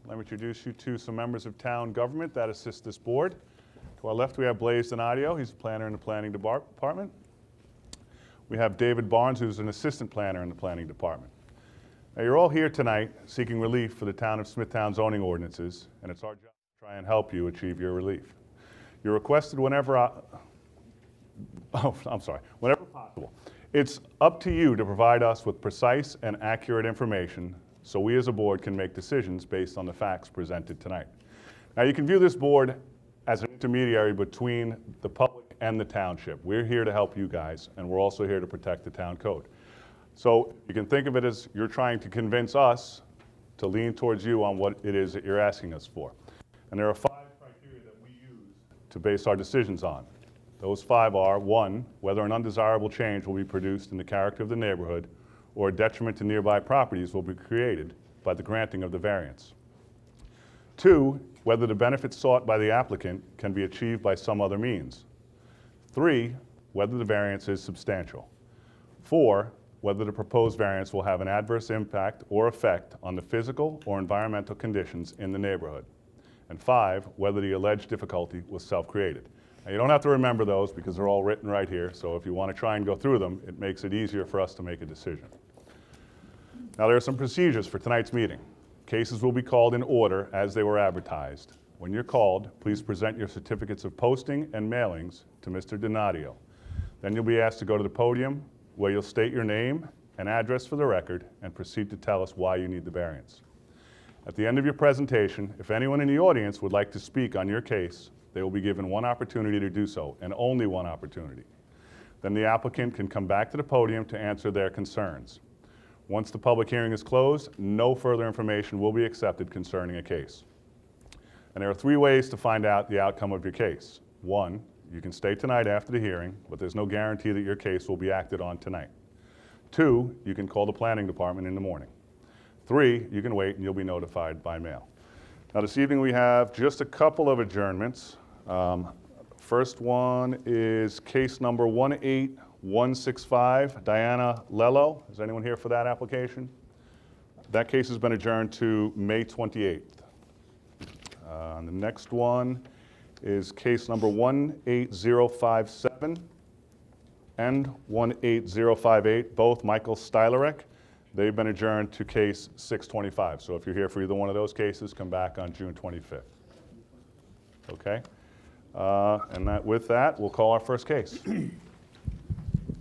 Let me introduce you to some members of town government that assist this board. To our left, we have Blaise Donadio. He's a planner in the planning department. We have David Barnes, who's an assistant planner in the planning department. Now, you're all here tonight seeking relief for the town of Smithtown zoning ordinances, and it's our job to try and help you achieve your relief. You're requested whenever possible. It's up to you to provide us with precise and accurate information so we as a board can make decisions based on the facts presented tonight. Now, you can view this board as an intermediary between the public and the township. We're here to help you guys, and we're also here to protect the town code. So you can think of it as you're trying to convince us to lean towards you on what it is that you're asking us for. And there are 5 criteria that we use to base our decisions on. Those 5 are: 1, whether an undesirable change will be produced in the character of the neighborhood or a detriment to nearby properties will be created by the granting of the variance. 2, whether the benefits sought by the applicant can be achieved by some other means. 3, whether the variance is substantial. 4, whether the proposed variance will have an adverse impact or effect on the physical or environmental conditions in the neighborhood. And 5, whether the alleged difficulty was self-created. Now, you don't have to remember those because they're all written right here, so if you want to try and go through them, it makes it easier for us to make a decision. Now, there are some procedures for tonight's meeting. Cases will be called in order as they were advertised. When you're called, please present your certificates of posting and mailings to Mr. Donadio. Then you'll be asked to go to the podium where you'll state your name and address for the record and proceed to tell us why you need the variance. At the end of your presentation, if anyone in the audience would like to speak on your case, they will be given one opportunity to do so, and only one opportunity. Then the applicant can come back to the podium to answer their concerns. Once the public hearing is closed, no further information will be accepted concerning a case. And there are 3 ways to find out the outcome of your case. 1, you can stay tonight after the hearing, but there's no guarantee that your case will be acted on tonight. 2, you can call the planning department in the morning. 3, you can wait and you'll be notified by mail. Now, this evening we have just a couple of adjournments. First one is case number 18165, Diana Lello. Is anyone here for that application? That case has been adjourned to May 28th. The next one is case number 18057 and 18058, both Michael Stylerek. They've been adjourned to case 625. So if you're here for either one of those cases, come back on June 25th. Okay? With that, we'll call our first case.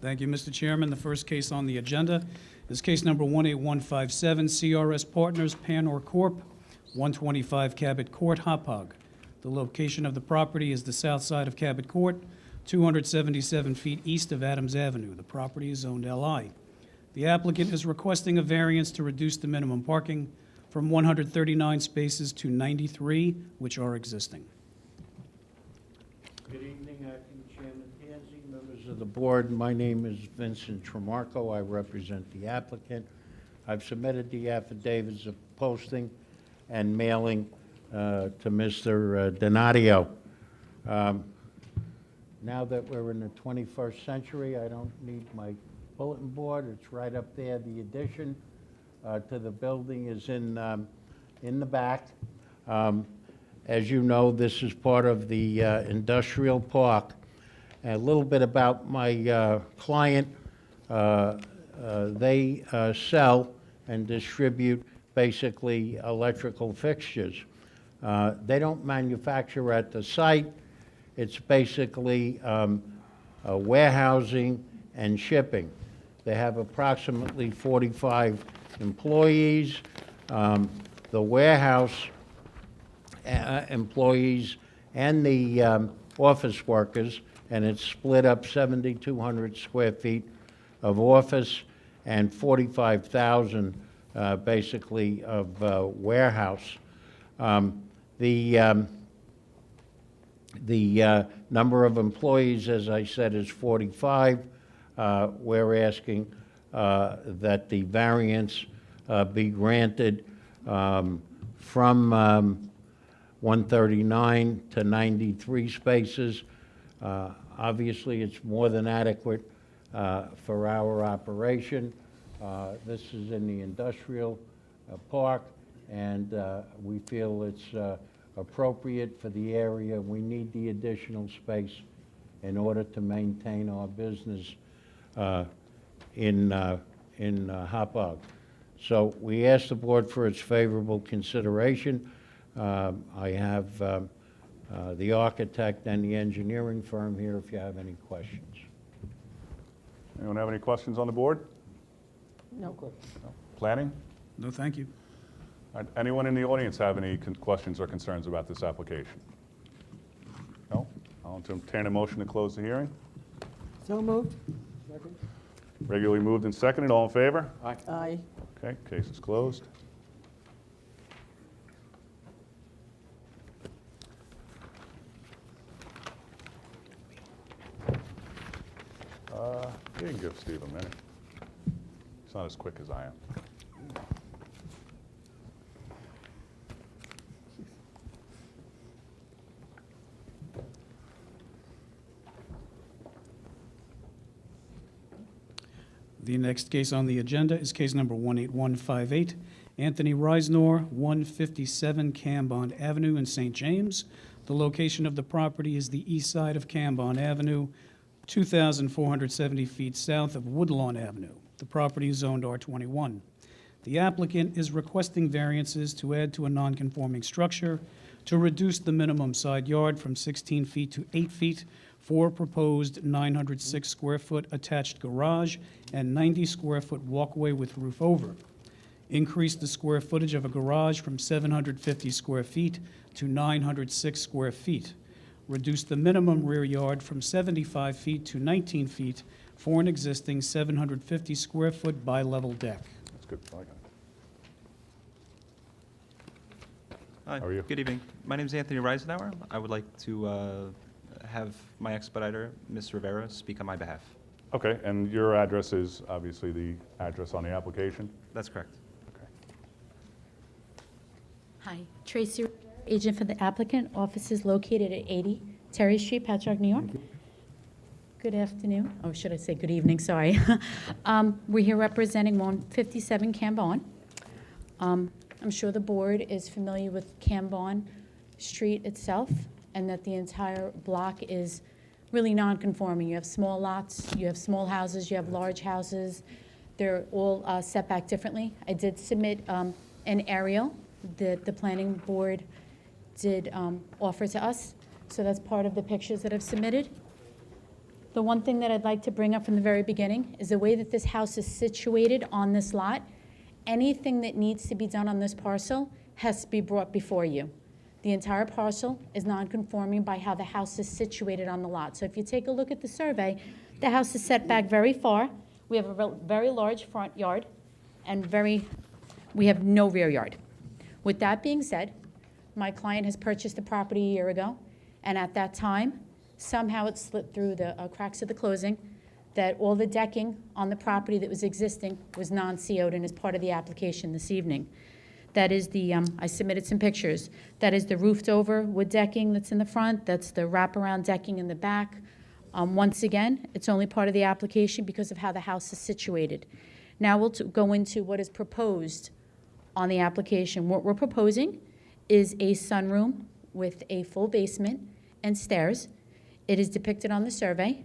Thank you, Mr. Chairman. The first case on the agenda is case number 18157, CRS Partners, Panor Corp., 125 Cabot Court, Hauppauge. The location of the property is the south side of Cabot Court, 277 feet east of Adams Avenue. The property is zoned LI. The applicant is requesting a variance to reduce the minimum parking from 139 spaces to 93, which are existing. Good evening, Acting Chairman Tansey, members of the board. My name is Vincent Tremarco. I represent the applicant. I've submitted the affidavits of posting and mailing to Mr. Donadio. Now that we're in the 21st century, I don't need my bulletin board. It's right up there. The addition to the building is in the back. As you know, this is part of the industrial park. A little bit about my client. They sell and distribute basically electrical fixtures. They don't manufacture at the site. It's basically warehousing and shipping. They have approximately 45 employees. The warehouse employees and the office workers, and it's split up 7,200 square feet of office and 45,000 basically of warehouse. The number of employees, as I said, is 45. We're asking that the variance be granted from 139 to 93 spaces. Obviously, it's more than adequate for our operation. This is in the industrial park, and we feel it's appropriate for the area. We need the additional space in order to maintain our business in Hauppauge. So we ask the board for its favorable consideration. I have the architect and the engineering firm here if you have any questions. Anyone have any questions on the board? No. Planning? No, thank you. Anyone in the audience have any questions or concerns about this application? No? I'll entertain a motion to close the hearing. So moved. Regularly moved and seconded. All in favor? Aye. Okay, case is closed. You can give Steve a minute. He's not as quick as I am. The next case on the agenda is case number 18158, Anthony Reisnor, 157 Cambon Avenue in St. James. The location of the property is the east side of Cambon Avenue, 2,470 feet south of Woodlawn Avenue. The property is zoned R21. The applicant is requesting variances to add to a nonconforming structure to reduce the minimum side yard from 16 feet to 8 feet for a proposed 906 square foot attached garage and 90 square foot walkway with roof over. Increase the square footage of a garage from 750 square feet to 906 square feet. Reduce the minimum rear yard from 75 feet to 19 feet for an existing 750 square foot bi-level deck. That's good. I like it. Hi, How are you? Good evening. My name is Anthony Reisenauer. I would like to have my expediter, Ms. Rivera, speak on my behalf. Okay, and your address is obviously the address on the application? That's correct. Okay. Hi, Tracy, agent for the applicant. Office is located at 80 Terry Street, Patchogue, New York. Good afternoon. Oh, should I say good evening? Sorry. We're here representing 157 Cambon. I'm sure the board is familiar with Cambon Street itself, and that the entire block is really non-conforming. You have small lots, you have small houses, you have large houses. They're all set back differently. I did submit an aerial that the planning board did offer to us. So that's part of the pictures that I've submitted. The one thing that I'd like to bring up from the very beginning is the way that this house is situated on this lot. Anything that needs to be done on this parcel has to be brought before you. The entire parcel is non-conforming by how the house is situated on the lot. So if you take a look at the survey, the house is set back very far. We have a very large front yard, and we have no rear yard. With that being said, my client has purchased the property a year ago, and at that time, somehow it slipped through the cracks of the closing that all the decking on the property that was existing was non-CO'd and is part of the application this evening. That is the, I submitted some pictures. That is the roofed over wood decking that's in the front. That's the wraparound decking in the back. Once again, it's only part of the application because of how the house is situated. Now we'll go into what is proposed on the application. What we're proposing is a sunroom with a full basement and stairs. It is depicted on the survey.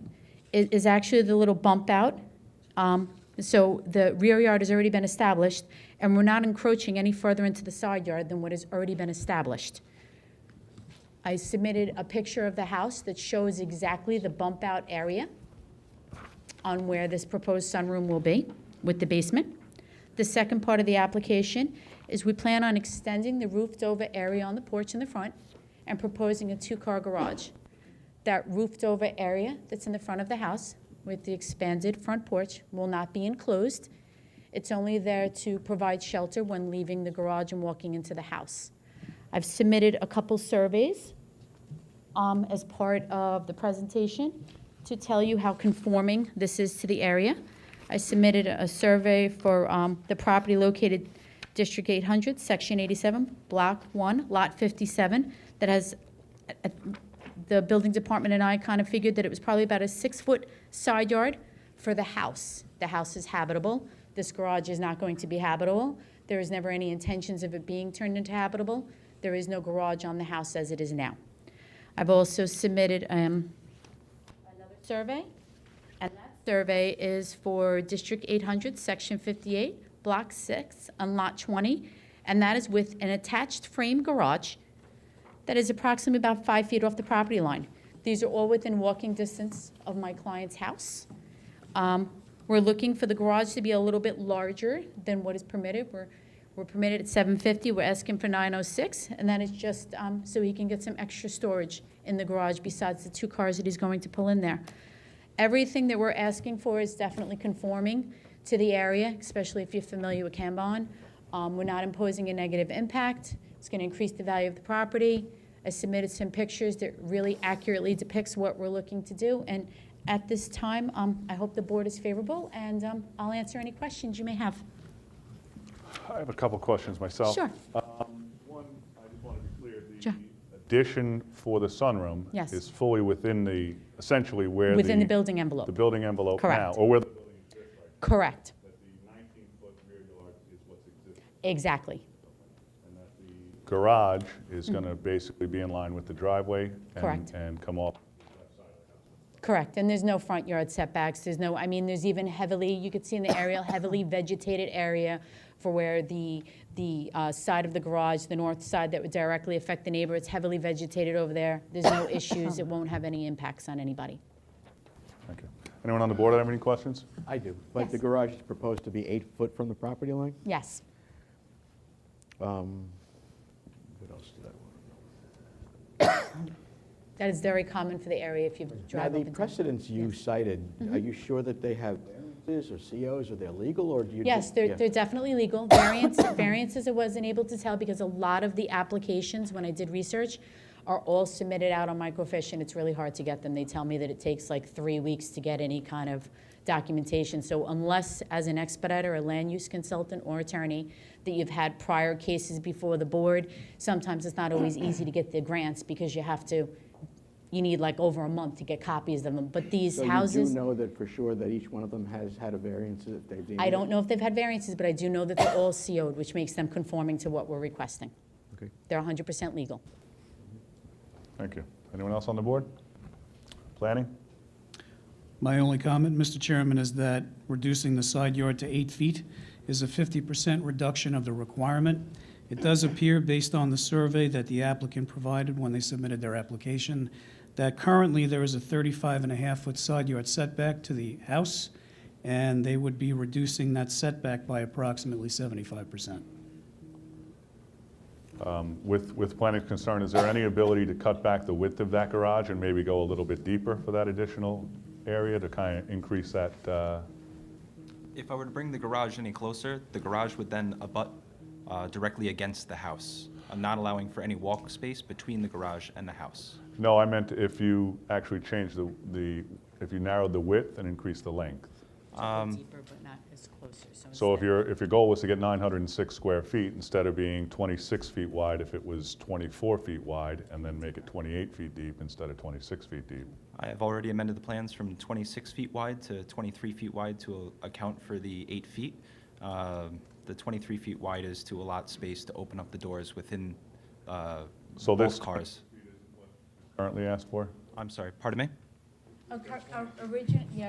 It is actually the little bump out. So the rear yard has already been established, and we're not encroaching any further into the side yard than what has already been established. I submitted a picture of the house that shows exactly the bump out area on where this proposed sunroom will be with the basement. The second part of the application is we plan on extending the roofed over area on the porch in the front and proposing a 2-car garage. That roofed over area that's in the front of the house with the expanded front porch will not be enclosed. It's only there to provide shelter when leaving the garage and walking into the house. I've submitted a couple surveys as part of the presentation to tell you how conforming this is to the area. I submitted a survey for the property located District 800, Section 87, Block 1, Lot 57, that has the building department and I kind of figured that it was probably about a 6-foot side yard for the house. The house is habitable. This garage is not going to be habitable. There is never any intentions of it being turned into habitable. There is no garage on the house as it is now. I've also submitted another survey, and that survey is for District 800, Section 58, Block 6, on Lot 20, and that is with an attached frame garage that is approximately about 5 feet off the property line. These are all within walking distance of my client's house. We're looking for the garage to be a little bit larger than what is permitted. We're permitted at 750, we're asking for 906, and that is just so he can get some extra storage in the garage besides the 2 cars that he's going to pull in there. Everything that we're asking for is definitely conforming to the area, especially if you're familiar with Kanban. We're not imposing a negative impact. It's going to increase the value of the property. I submitted some pictures that really accurately depicts what we're looking to do. And at this time, I hope the board is favorable, and I'll answer any questions you may have. I have a couple questions myself. Sure. One, I just want to be clear, Sure. addition for the sunroom Yes. is fully within the, essentially where Within the building envelope. the building envelope now, Correct. or where the building exists right now. Correct. That the 19-foot rear yard is what's existing, Exactly. and that the garage is going to basically be in line with the driveway and, Mm-hmm. Correct. and come off. Correct, and there's no front yard setbacks, there's no, I mean, there's even heavily, you could see in the aerial, heavily vegetated area for where the side of the garage, the north side that would directly affect the neighbor, it's heavily vegetated over there. There's no issues, it won't have any impacts on anybody. Thank you. Anyone on the board have any questions? I do, but Yes. the garage is proposed to be 8 foot from the property line? Yes, What else did I want? that is very common for the area if you Now, drive up the and down. precedents you Yes. cited, are you sure that they have variances or COs, or they're legal, or do you? Yes, just- they're, yeah. they're definitely legal. Variances I wasn't able to tell because a lot of the applications, when I did research, are all submitted out on microfiche, and it's really hard to get them. They tell me that it takes like 3 weeks to get any kind of documentation. So unless, as an expediter, a land use consultant or attorney, that you've had prior cases before the board, sometimes it's not always easy to get the grants because you need like over a month to get copies of them. But these So you houses, do know that for sure that each one of them has had a variance that they've deemed? I don't know if they've had variances, but I do know that they're all CO'd, which makes them conforming to what we're requesting. Okay. They're 100% legal. Thank you. Anyone else on the board? Planning? My only comment, Mr. Chairman, is that reducing the side yard to 8 feet is a 50% reduction of the requirement. It does appear, based on the survey that the applicant provided when they submitted their application, that currently there is a 35.5-foot side yard setback to the house, and they would be reducing that setback by approximately 75%. With planning's concern, is there any ability to cut back the width of that garage and maybe go a little bit deeper for that additional area to kind of increase that? If I were to bring the garage any closer, the garage would then abut directly against the house, not allowing for any walk space between the garage and the house. No, I meant if you actually changed if you narrowed the width and increased the length. Deeper, but not as closer. So if your goal was to get 906 square feet, instead of being 26 feet wide, if it was 24 feet wide, and then make it 28 feet deep instead of 26 feet deep. I have already amended the plans from 26 feet wide to 23 feet wide to account for the 8 feet. The 23 feet wide is to allot space to open up the doors within So both this cars. currently asked for? I'm sorry, pardon me? Originally he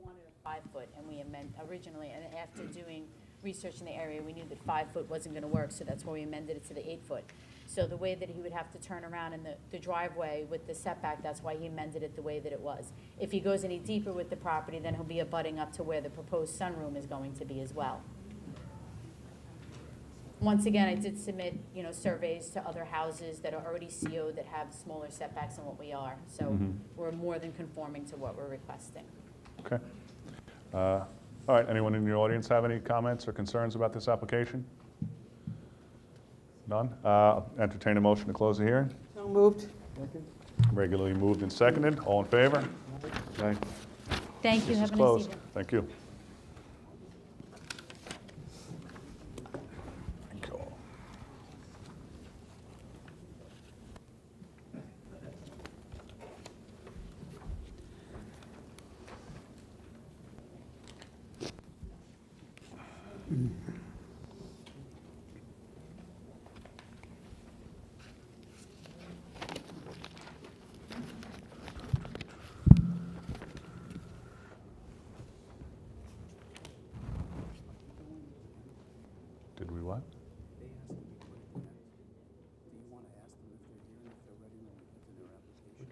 wanted a 5-foot, and we originally, and after doing research in the area, we knew that 5-foot wasn't gonna work, so that's why we amended it to the 8-foot. So the way that he would have to turn around in the driveway with the setback, that's why he amended it the way that it was. If he goes any deeper with the property, then he'll be abutting up to where the proposed sunroom is going to be as well. Once again, I did submit, surveys to other houses that are already CO'd that have smaller setbacks than what we are. So we're more than conforming to what we're requesting. Okay. All right, anyone in the audience have any comments or concerns about this application? None? Entertain a motion to close the hearing. So moved. Regularly moved and seconded. All in favor? Aye. Thank you, This is have a nice closed. evening. Thank you. Cool.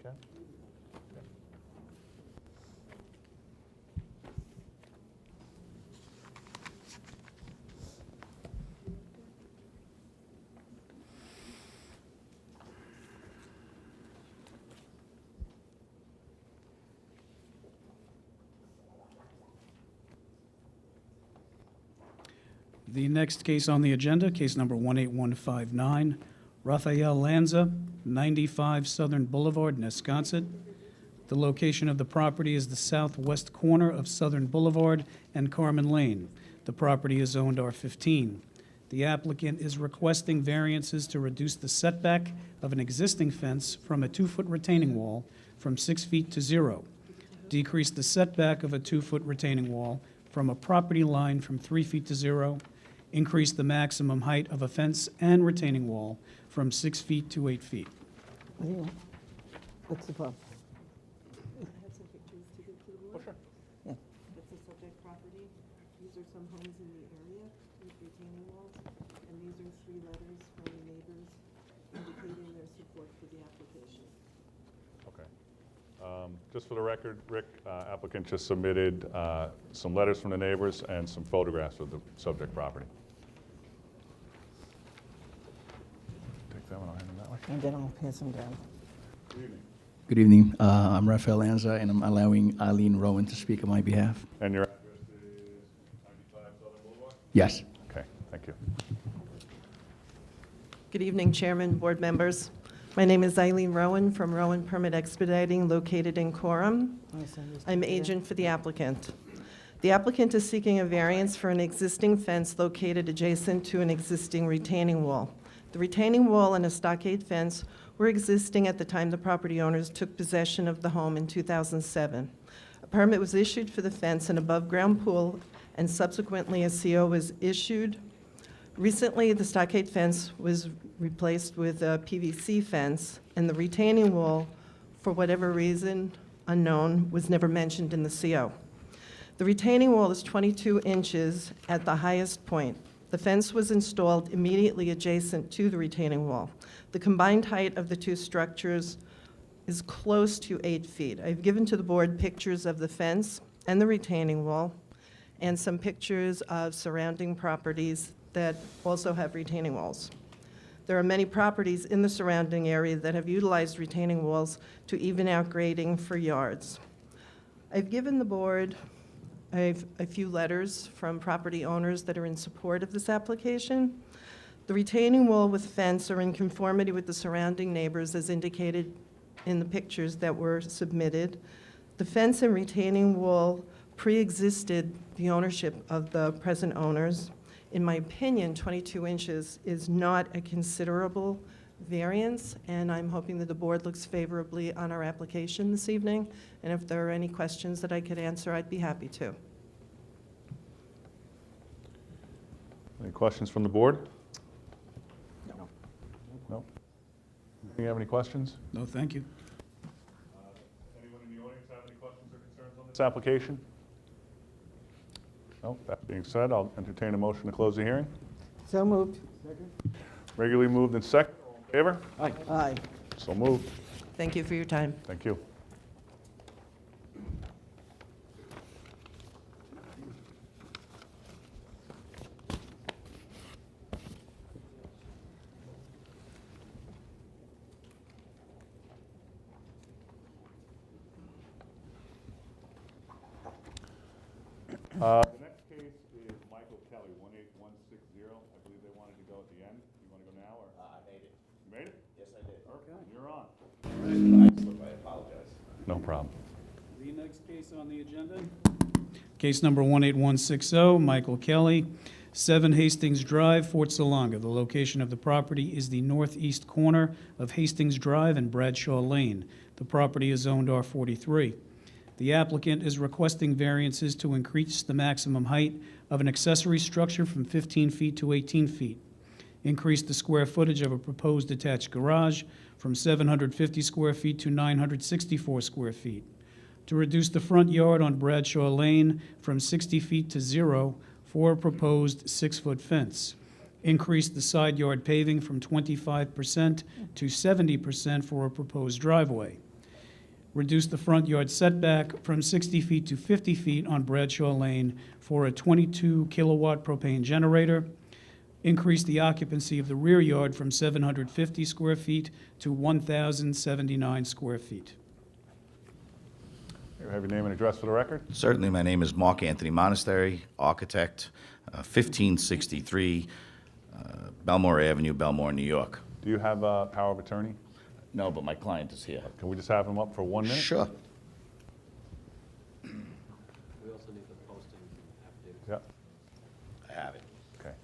Ken? The next case on the agenda, case number 18159, Rafael Lanza, 95 Southern Boulevard, Nesconset. The location of the property is the southwest corner of Southern Boulevard and Carmen Lane. The property is zoned R15. The applicant is requesting variances to reduce the setback of an existing fence from a 2-foot retaining wall from 6 feet to 0, decrease the setback of a 2-foot retaining wall from a property line from 3 feet to 0, increase the maximum height of a fence and retaining wall from 6 feet to 8 feet. Yeah. What's the problem? I have some pictures to give to the board. sure. Yeah. That's the subject property. These are some homes in the area with retaining walls, and these are 3 letters from the neighbors indicating their support for the application. Okay. Just for the record, Rick, applicant just submitted some letters from the neighbors and some photographs of the subject property. Take that one, I'll hand it that way. And then I'll pass them down. Good evening. I'm Rafael Lanza, and I'm allowing Eileen Rowan to speak on my behalf. And your address is 95 Southern Boulevard? Yes. Okay, thank you. Good evening, Chairman, board members. My name is Eileen Rowan from Rowan Permit Expediting, located in Coram. I'm agent for the applicant. The applicant is seeking a variance for an existing fence located adjacent to an existing retaining wall. The retaining wall and a stockade fence were existing at the time the property owners took possession of the home in 2007. A permit was issued for the fence and above-ground pool, and subsequently a CO was issued. Recently, the stockade fence was replaced with a PVC fence, and the retaining wall, for whatever reason unknown, was never mentioned in the CO. The retaining wall is 22 inches at the highest point. The fence was installed immediately adjacent to the retaining wall. The combined height of the 2 structures is close to 8 feet. I've given to the board pictures of the fence and the retaining wall, and some pictures of surrounding properties that also have retaining walls. There are many properties in the surrounding area that have utilized retaining walls to even out grading for yards. I've given the board a few letters from property owners that are in support of this application. The retaining wall with fence are in conformity with the surrounding neighbors as indicated in the pictures that were submitted. The fence and retaining wall pre-existed the ownership of the present owners. In my opinion, 22 inches is not a considerable variance, and I'm hoping that the board looks favorably on our application this evening. And if there are any questions that I could answer, I'd be happy to. Any questions from the board? No. Do you have any questions? No, thank you. Anyone in the audience have any questions or concerns on this application? No. That being said, I'll entertain a motion to close the hearing. So moved. Regularly moved and second. All in favor? Aye. So moved. Thank you for your time. Thank you. The next case is Michael Kelly, 18160. I believe they wanted to go at the end. You want to go now, or? I made it. You made it? Yes, I did. Okay, you're on. I apologize. No problem. The next case on the agenda, case number 18160, Michael Kelly, 7 Hastings Drive, Fort Salonga. The location of the property is the northeast corner of Hastings Drive and Bradshaw Lane. The property is zoned R43. The applicant is requesting variances to increase the maximum height of an accessory structure from 15 feet to 18 feet, increase the square footage of a proposed detached garage from 750 square feet to 964 square feet, to reduce the front yard on Bradshaw Lane from 60 feet to 0 for a proposed 6-foot fence, increase the side yard paving from 25% to 70% for a proposed driveway, reduce the front yard setback from 60 feet to 50 feet on Bradshaw Lane for a 22-kilowatt propane generator, increase the occupancy of the rear yard from 750 square feet to 1,079 square feet. You have your name and address for the record? Certainly, my name is Mark Anthony Monastery, architect, 1563 Belmore Avenue, Belmore, New York. Do you have a power of attorney? No, but my client is here. Can we just have him up for 1 minute? Sure. We also need the posting affidavit. Yep, I have it. okay.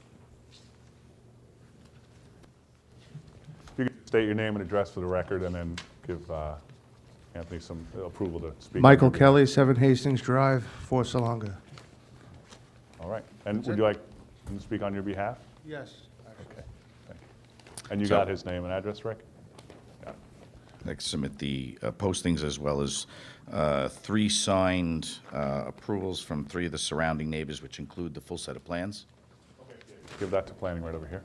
If you could state your name and address for the record, and then give Anthony some approval to speak. Michael Kelly, 7 Hastings Drive, Fort Salonga. All right. And would you like him to speak on your behalf? Yes. Okay, thank you. And you So- got his name and address, Rick? Yeah. I'd like to submit the postings as well as 3 signed approvals from 3 of the surrounding neighbors, which include the full set of plans. Give that to planning right over here.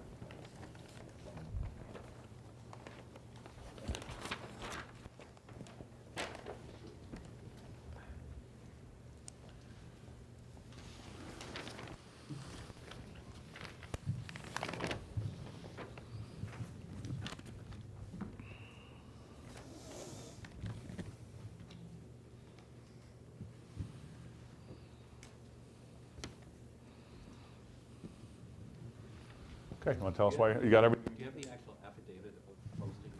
Okay, you want to tell us why, you got everything? Do you have the actual affidavit of posting,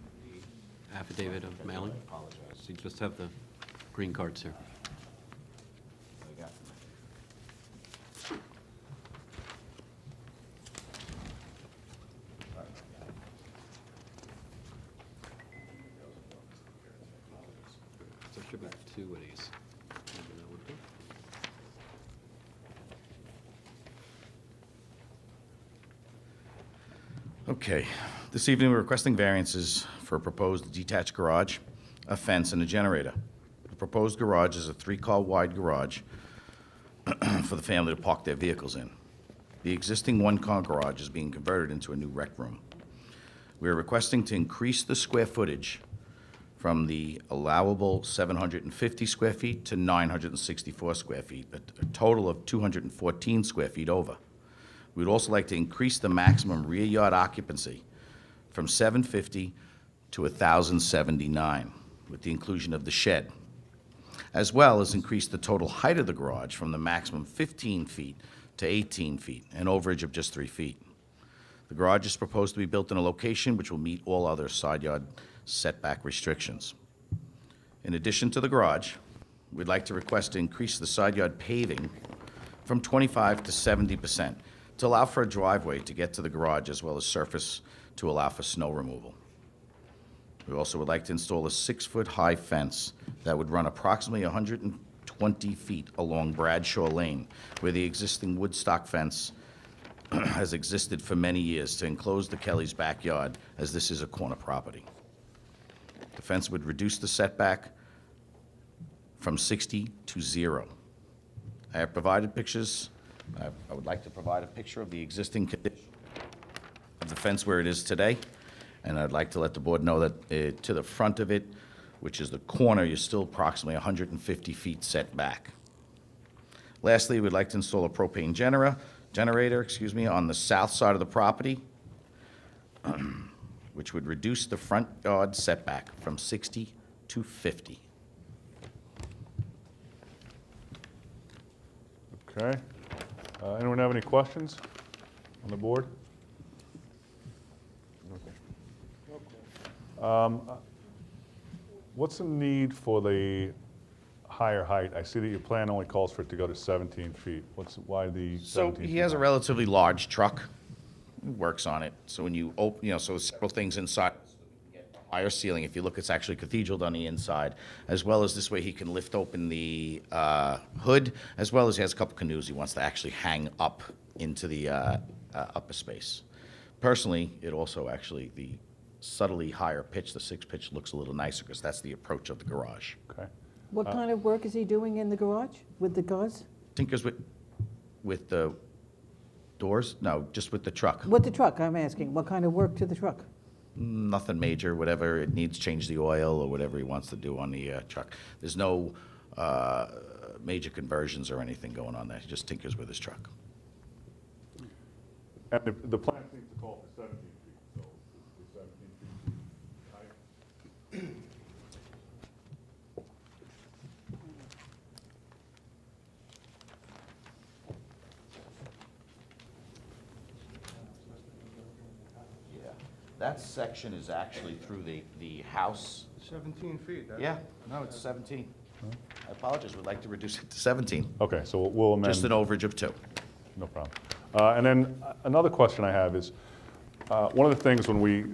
the affidavit of mailing? I apologize. So you just have the green cards here. So there should be 2 of these. Maybe that would do. Okay, this evening we're requesting variances for a proposed detached garage, a fence, and a generator. The proposed garage is a 3-car wide garage for the family to park their vehicles in. The existing 1-car garage is being converted into a new rec room. We are requesting to increase the square footage from the allowable 750 square feet to 964 square feet, a total of 214 square feet over. We'd also like to increase the maximum rear yard occupancy from 750 to 1,079, with the inclusion of the shed, as well as increase the total height of the garage from the maximum 15 feet to 18 feet, an overage of just 3 feet. The garage is proposed to be built in a location which will meet all other side yard setback restrictions. In addition to the garage, we'd like to request to increase the side yard paving from 25 to 70%, to allow for a driveway to get to the garage, as well as surface to allow for snow removal. We also would like to install a 6-foot-high fence that would run approximately 120 feet along Bradshaw Lane, where the existing wood stock fence has existed for many years to enclose the Kelly's backyard, as this is a corner property. The fence would reduce the setback from 60 to 0. I have provided pictures. I would like to provide a picture of the existing condition of the fence where it is today, and I'd like to let the board know that to the front of it, which is the corner, you're still approximately 150 feet set back. Lastly, we'd like to install a propane generator, on the south side of the property, which would reduce the front yard setback from 60 to 50. Okay. Anyone have any questions on the board? What's the need for the higher height? I see that your plan only calls for it to go to 17 feet. Why the 17 So feet? he has a relatively large truck, works on it. So when you open, so several things inside. Higher ceiling, if you look, it's actually cathedraled on the inside, as well as this way he can lift open the hood, as well as he has a couple canoes he wants to actually hang up into the upper space. Personally, it also actually, the subtly higher pitch, the 6 pitch, looks a little nicer because that's the approach of the garage. Okay. What kind of work is he doing in the garage with the cars? Tinkers with the doors? No, just with the truck. With the truck, I'm asking. What kind of work to the truck? Nothing major, whatever it needs, change the oil or whatever he wants to do on the truck. There's no major conversions or anything going on there. He just tinkers with his truck. And the plan seems to call for 17 feet, so is 17 feet height? Yeah, that section is actually through the house. 17 feet. Yeah, no, it's 17. I apologize, we'd like to reduce it to 17. Okay, so we'll amend. Just an overage of 2. No problem. And then another question I have is, one of the things when we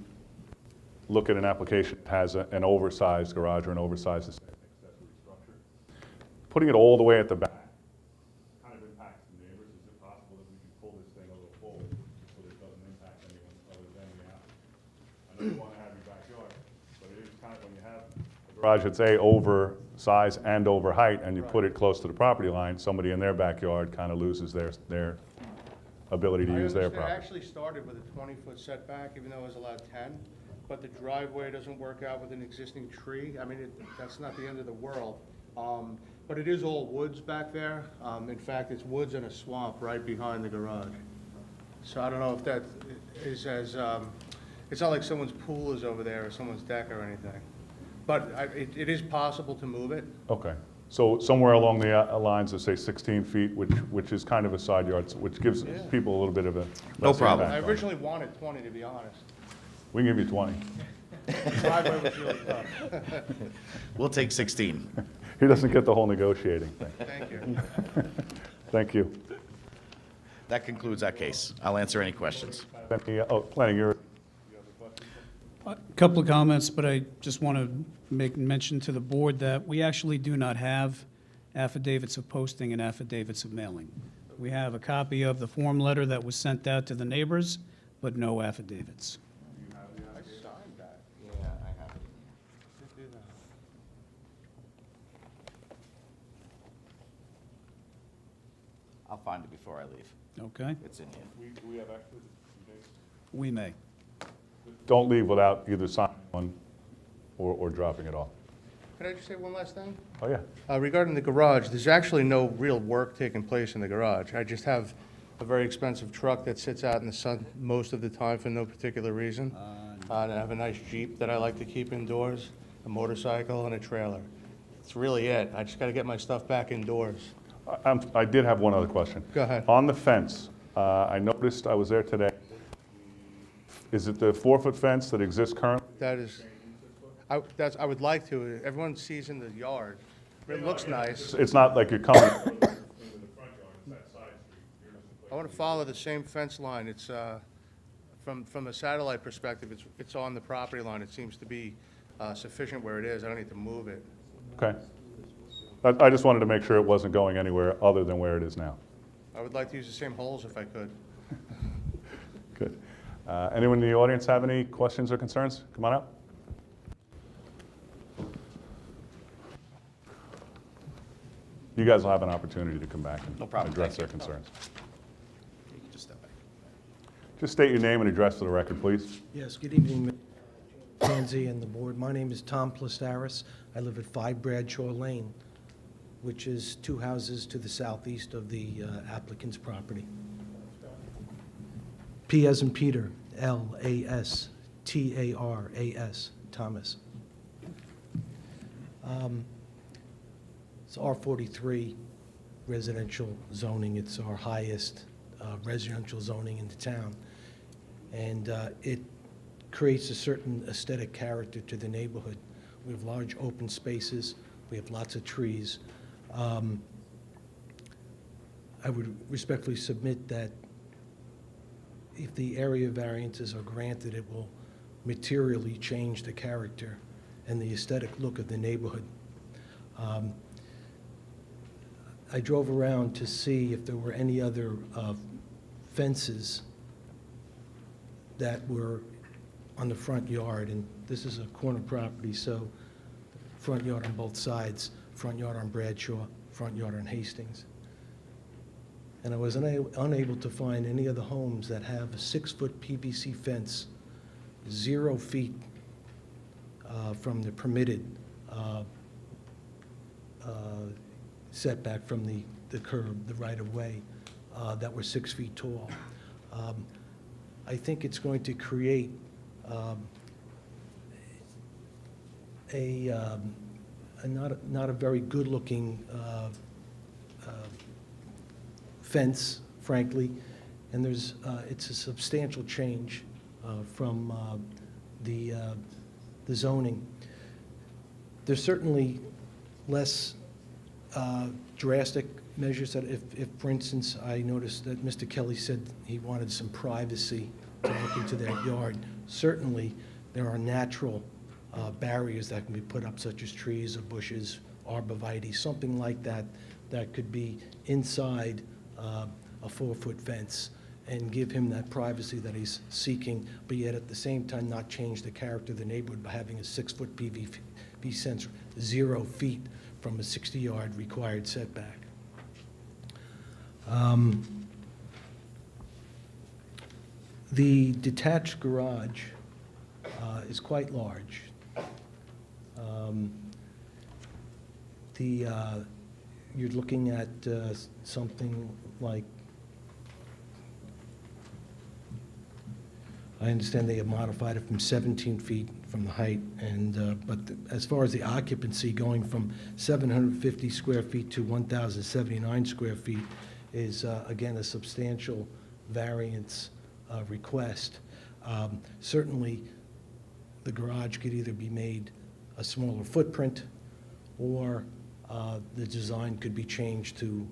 look at an application that has an oversized garage or an oversized accessory structure, putting it all the way at the back kind of impacts the neighbors. Is it possible that we can pull this thing a little forward so that it doesn't impact anyone other than the applicant? I know you want to have your backyard, but it is kind of when you have a garage that's over size and over height, and you put it close to the property line, somebody in their backyard kind of loses their ability to use their It property. actually started with a 20-foot setback, even though it was allowed 10, but the driveway doesn't work out with an existing tree. I mean, that's not the end of the world. But it is all woods back there. In fact, it's woods and a swamp right behind the garage. So I don't know if that is as, it's not like someone's pool is over there or someone's deck or anything. But it is possible to move it. Okay, so somewhere along the lines of, say, 16 feet, which is kind of a side yard, which gives people a little bit of a No less problem. I impact on it. originally wanted 20, to be honest. We can give you 20. The driveway was really tough. We'll take 16. He doesn't get the whole negotiating thing. Thank you. Thank you. That concludes our case. I'll answer any questions. Planning, you're, A couple of comments, but I just want to make mention to the board that we actually do not have affidavits of posting and affidavits of mailing. We have a copy of the form letter that was sent out to the neighbors, but no affidavits. I signed that. Yeah, I have it. Did do that. I'll find it before I leave. Okay? It's in here. do we have actually? We may. Don't leave without either signing one or dropping it off. Can I just say one last thing? Oh, yeah. Regarding the garage, there's actually no real work taking place in the garage. I just have a very expensive truck that sits out in the sun most of the time for no particular reason. And I have a nice Jeep that I like to keep indoors, a motorcycle, and a trailer. That's really it. I just got to get my stuff back indoors. I did have one other question. Go ahead. On the fence, I noticed, I was there today, is it the 4-foot fence that exists currently? That is, I would like to. Everyone sees in the yard. It looks nice. It's not like you're coming. I want to follow the same fence line. It's, from a satellite perspective, it's on the property line. It seems to be sufficient where it is. I don't need to move it. Okay. I just wanted to make sure it wasn't going anywhere other than where it is now. I would like to use the same holes if I could. Good. Anyone in the audience have any questions or concerns? Come on up. You guys will have an opportunity to come back No and problem. address Thank their you. concerns. You can just step back. Just state your name and address for the record, please. Yes, good evening, Pansy and the board. My name is Tom Plastaris. I live at 5 Bradshaw Lane, which is 2 houses to the southeast of the applicant's property. P as in Peter, L-A-S-T-A-R-A-S, Thomas. It's R43 residential zoning. It's our highest residential zoning in the town. And it creates a certain aesthetic character to the neighborhood. We have large open spaces. We have lots of trees. I would respectfully submit that if the area variances are granted, it will materially change the character and the aesthetic look of the neighborhood. I drove around to see if there were any other fences that were on the front yard, and this is a corner property, so front yard on both sides, front yard on Bradshaw, front yard on Hastings. And I was unable to find any other homes that have a 6-foot PVC fence 0 feet from the permitted setback from the curb, the right-of-way, that were 6 feet tall. I think it's going to create not a very good-looking fence, frankly, and it's a substantial change from the zoning. There's certainly less drastic measures that if, for instance, I noticed that Mr. Kelly said he wanted some privacy to look into that yard. Certainly, there are natural barriers that can be put up, such as trees or bushes, arborvitae, something like that, that could be inside a 4-foot fence and give him that privacy that he's seeking, but yet at the same time not change the character of the neighborhood by having a 6-foot PVC fence 0 feet from a 60-yard required setback. The detached garage is quite large. You're looking at something like, I understand they have modified it from 17 feet from the height, and but as far as the occupancy, going from 750 square feet to 1,079 square feet is, again, a substantial variance request. Certainly, the garage could either be made a smaller footprint, or the design could be changed to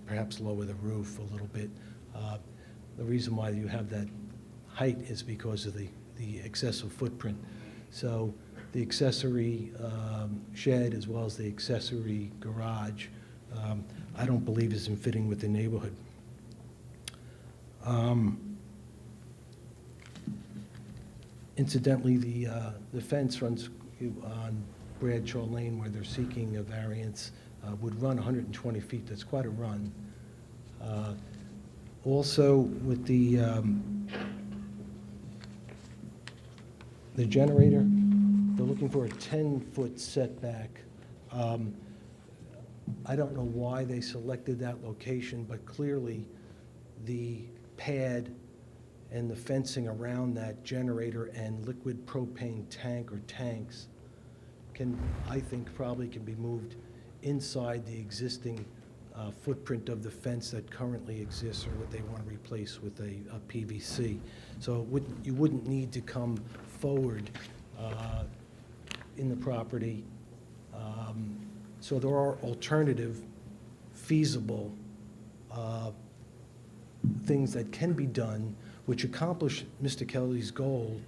perhaps lower the roof a little bit. The reason why you have that height is because of the excessive footprint. So the accessory shed as well as the accessory garage, I don't believe is in fitting with the neighborhood. Incidentally, the fence runs on Bradshaw Lane, where they're seeking a variance, would run 120 feet. That's quite a run. Also, with the generator, they're looking for a 10-foot setback. I don't know why they selected that location, but clearly the pad and the fencing around that generator and liquid propane tank or tanks I think probably can be moved inside the existing footprint of the fence that currently exists, or what they want to replace with a PVC. So you wouldn't need to come forward in the property. So there are alternative, feasible things that can be done which accomplish Mr. Kelly's goal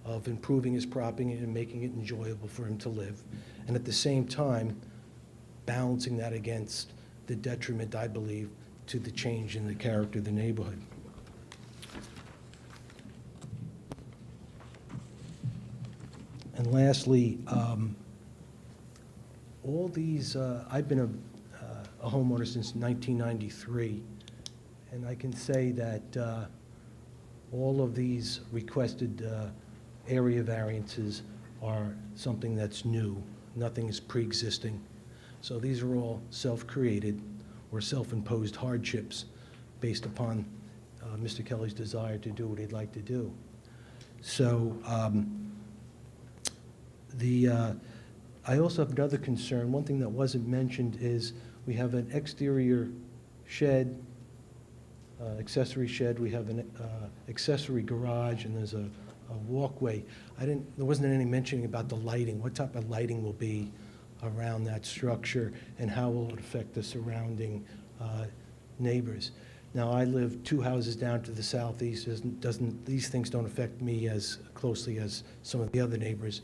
of improving his property and making it enjoyable for him to live, and at the same time balancing that against the detriment, I believe, to the change in the character of the neighborhood. And lastly, all these, I've been a homeowner since 1993, and I can say that all of these requested area variances are something that's new. Nothing is pre-existing. So these are all self-created or self-imposed hardships based upon Mr. Kelly's desire to do what he'd like to do. So I also have another concern. One thing that wasn't mentioned is we have an exterior shed, accessory shed. We have an accessory garage, and there's a walkway. There wasn't any mentioning about the lighting. What type of lighting will be around that structure, and how will it affect the surrounding neighbors? Now, I live 2 houses down to the southeast. These things don't affect me as closely as some of the other neighbors.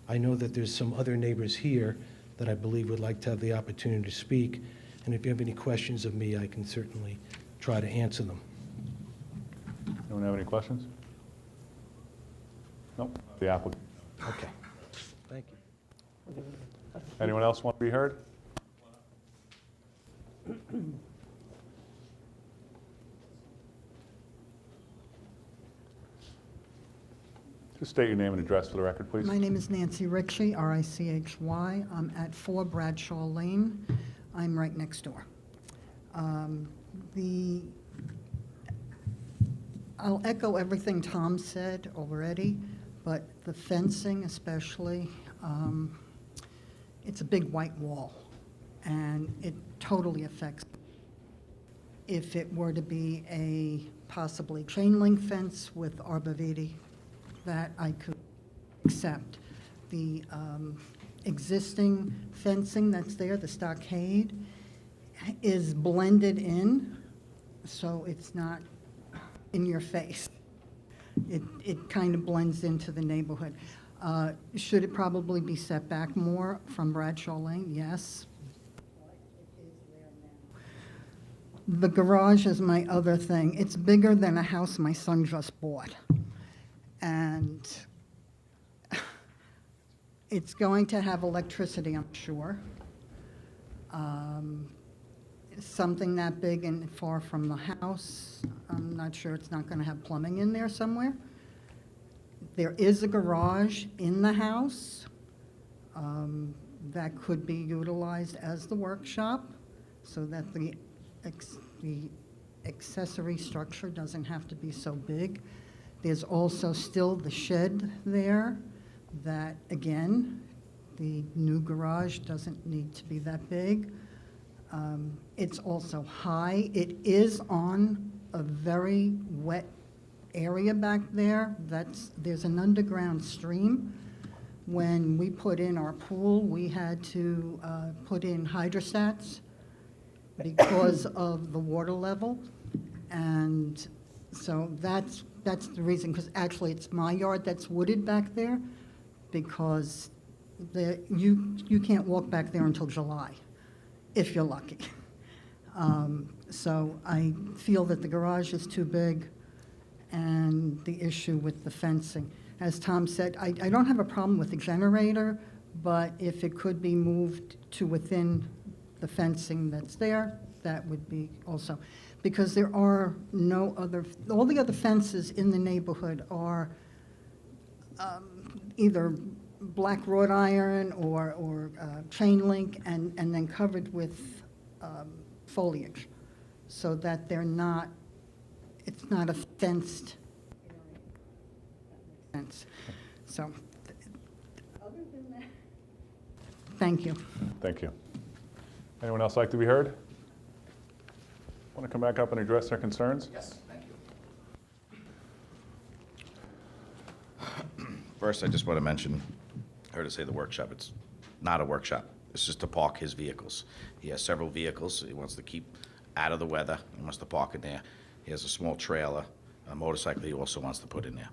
I know that there's some other neighbors here that I believe would like to have the opportunity to speak, and if you have any questions of me, I can certainly try to answer them. Anyone have any questions? Nope. The applicant. Okay. Thank you. Anyone else want to be heard? Just state your name and address for the record, please. My name is Nancy Ricci, R-I-C-H-Y. I'm at 4 Bradshaw Lane. I'm right next door. I'll echo everything Tom said already, but the fencing especially, it's a big white wall, and it totally affects. If it were to be a possibly chain link fence with arborvitae, that I could accept. The existing fencing that's there, the stockade, is blended in, so it's not in your face. It kind of blends into the neighborhood. Should it probably be set back more from Bradshaw Lane? Yes. The garage is my other thing. It's bigger than a house my son just bought. And it's going to have electricity, I'm sure. Something that big and far from the house, I'm not sure it's not going to have plumbing in there somewhere. There is a garage in the house that could be utilized as the workshop so that the accessory structure doesn't have to be so big. There's also still the shed there that, again, the new garage doesn't need to be that big. It's also high. It is on a very wet area back there. There's an underground stream. When we put in our pool, we had to put in hydrostats because of the water level. And so that's the reason, because actually it's my yard that's wooded back there, because you can't walk back there until July, if you're lucky. So I feel that the garage is too big, and the issue with the fencing. As Tom said, I don't have a problem with the generator, but if it could be moved to within the fencing that's there, that would be also. Because there are no other, all the other fences in the neighborhood are either black wrought iron or chain link and then covered with foliage, so that they're not, it's not a fenced fence. So, other than that, thank you. Thank you. Anyone else like to be heard? Want to come back up and address their concerns? Yes, thank you. First, I just want to mention, I heard it say the workshop. It's not a workshop. It's just to park his vehicles. He has several vehicles he wants to keep out of the weather. He wants to park in there. He has a small trailer, a motorcycle he also wants to put in there.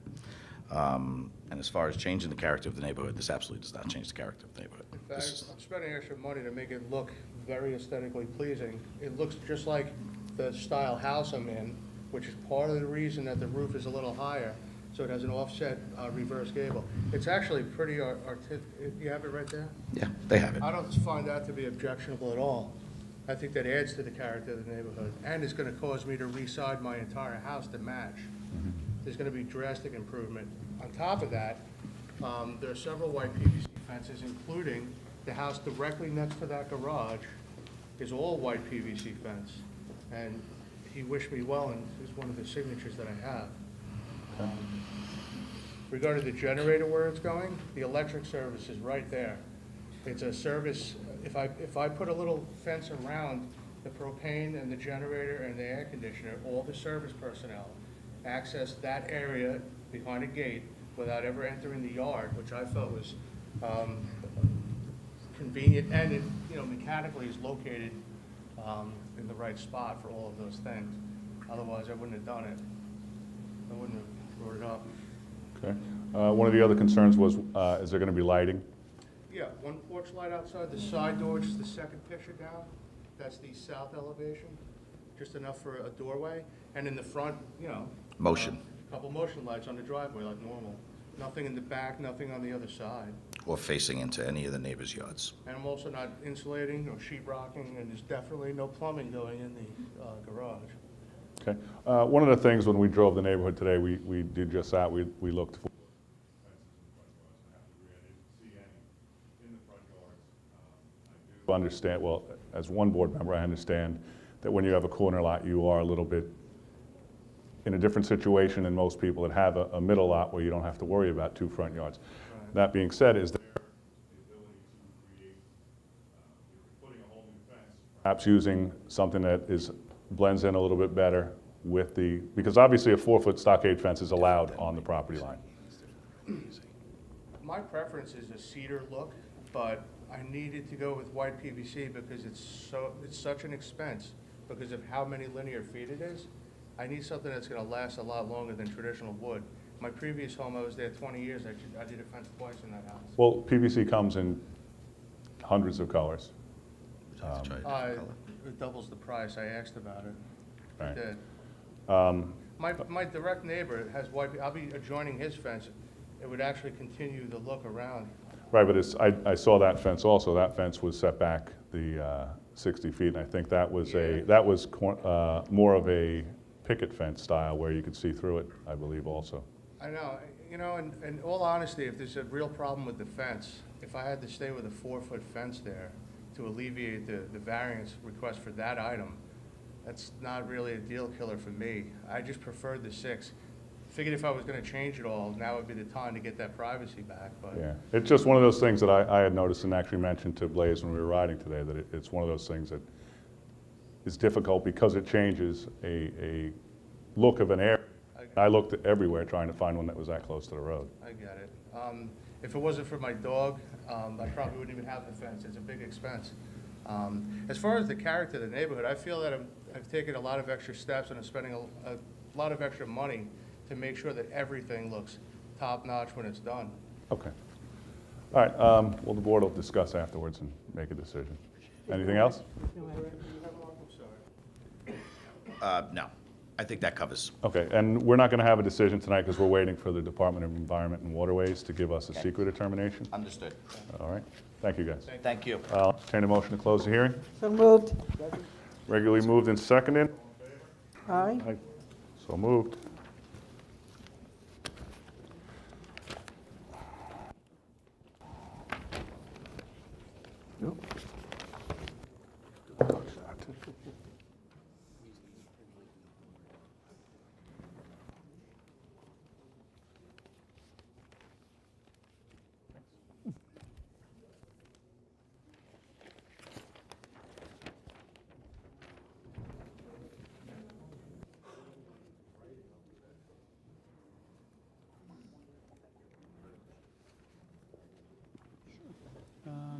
And as far as changing the character of the neighborhood, this absolutely does not change the character of the neighborhood. In fact, I'm spending extra money to make it look very aesthetically pleasing. It looks just like the style house I'm in, which is part of the reason that the roof is a little higher, so it has an offset reverse gable. It's actually pretty you have it right there? Yeah, they have it. I don't find that to be objectionable at all. I think that adds to the character of the neighborhood, and it's going to cause me to re-side my entire house to match. There's going to be drastic improvement. On top of that, there are several white PVC fences, including the house directly next to that garage is all white PVC fence. And he wished me well, and it's one of the signatures that I have. Regarding the generator where it's going, the electric service is right there. It's a service, if I put a little fence around the propane and the generator and the air conditioner, all the service personnel access that area behind a gate without ever entering the yard, which I felt was convenient, and it, mechanically is located in the right spot for all of those things. Otherwise, I wouldn't have done it. I wouldn't have brought it up. Okay. One of the other concerns was, is there going to be lighting? Yeah, one porch light outside the side door, which is the second picture down. That's the south elevation, just enough for a doorway. And in the front, Motion. A couple motion lights on the driveway like normal. Nothing in the back, nothing on the other side. Or facing into any of the neighbors' yards. And I'm also not insulating or sheetrocking, and there's definitely no plumbing going in the garage. Okay. One of the things when we drove the neighborhood today, we did just that. We looked for understand, well, as one board member, I understand that when you have a corner lot, you are a little bit in a different situation than most people that have a middle lot where you don't have to worry about two front yards. Right. That being said, is there the ability to create, putting a whole new fence, perhaps using something that blends in a little bit better with because obviously a 4-foot stockade fence is allowed on the property line. My preference is a cedar look, but I needed to go with white PVC because it's such an expense because of how many linear feet it is. I need something that's gonna last a lot longer than traditional wood. My previous home, I was there 20 years, I did a fence twice in that house. Well, PVC comes in hundreds of colors. It doubles the price, I asked about it. Right. It did. My direct neighbor has white, I'll be adjoining his fence. It would actually continue the look around. Right, but I saw that fence also. That fence was set back the 60 feet, and I think that was more of a picket fence style where you could see through it, I believe also. I know, in all honesty, if there's a real problem with the fence, if I had to stay with a 4-foot fence there to alleviate the variance request for that item, that's not really a deal killer for me. I just preferred the 6. Figured if I was gonna change it all, now would be the time to get that privacy back, but. Yeah, it's just one of those things that I had noticed and actually mentioned to Blaze when we were riding today, that it's one of those things that is difficult because it changes a look of an area. I looked everywhere trying to find one that was that close to the road. I get it. If it wasn't for my dog, I probably wouldn't even have the fence. It's a big expense. As far as the character of the neighborhood, I feel that I've taken a lot of extra steps and I'm spending a lot of extra money to make sure that everything looks top-notch when it's done. Okay. All right, well, the board will discuss afterwards and make a decision. Anything else? No, I think that covers. Okay, and we're not going to have a decision tonight because we're waiting for the Department of Environment and Waterways to give us a secret determination. Understood. All right, thank you, guys. Thank you. I'll entertain a motion to close the hearing. So moved. Regularly moved and seconded. Aye. So moved.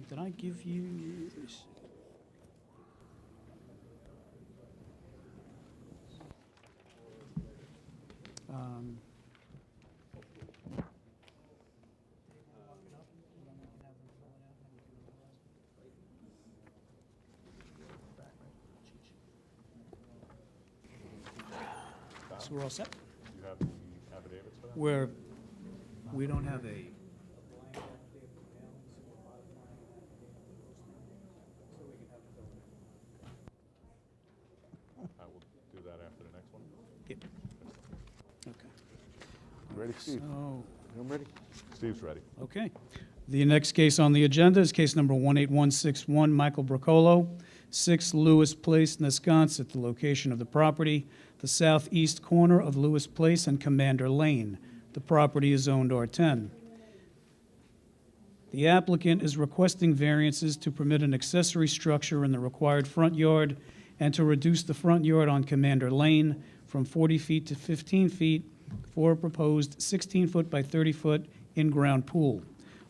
Did I give you this? So we're all set? You have the affidavits for that? We don't have a. I will do that after the next one. Yep. Okay. Ready, Steve? So, I'm ready. Steve's ready. okay. The next case on the agenda is case number 18161, Michael Bracolo, 6 Lewis Place, Nesconset, the location of the property, the southeast corner of Lewis Place and Commander Lane. The property is zoned R10. The applicant is requesting variances to permit an accessory structure in the required front yard and to reduce the front yard on Commander Lane from 40 feet to 15 feet for a proposed 16-foot by 30-foot in-ground pool.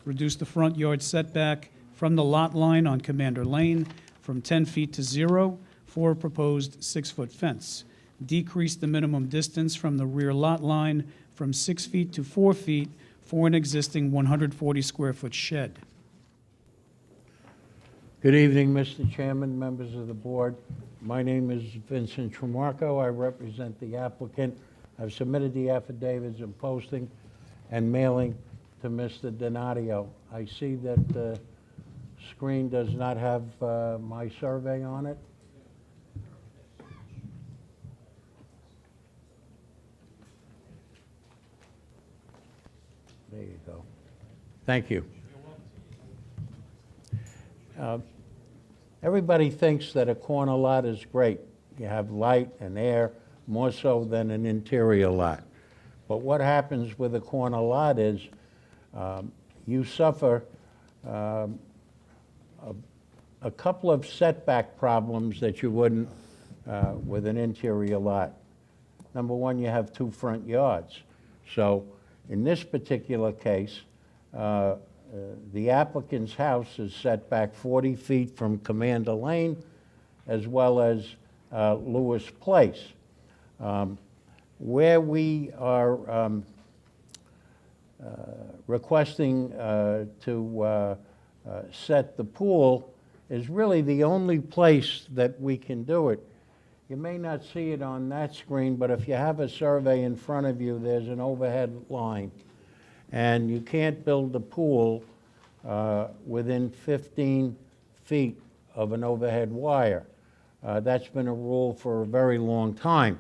Reduce the front yard setback from the lot line on Commander Lane from 10 feet to 0 for a proposed 6-foot fence. Decrease the minimum distance from the rear lot line from 6 feet to 4 feet for an existing 140-square-foot shed. Good evening, Mr. Chairman, members of the board. My name is Vincent Tremarco. I represent the applicant. I've submitted the affidavits and posting and mailing to Mr. Donadio. I see that the screen does not have my survey on it. There you go. Thank you. Everybody thinks that a corner lot is great. You have light and air, more so than an interior lot. But what happens with a corner lot is you suffer a couple of setback problems that you wouldn't with an interior lot. Number one, you have two front yards. So in this particular case, the applicant's house is set back 40 feet from Commander Lane as well as Lewis Place. Where we are requesting to set the pool is really the only place that we can do it. You may not see it on that screen, but if you have a survey in front of you, there's an overhead line. And you can't build a pool within 15 feet of an overhead wire. That's been a rule for a very long time.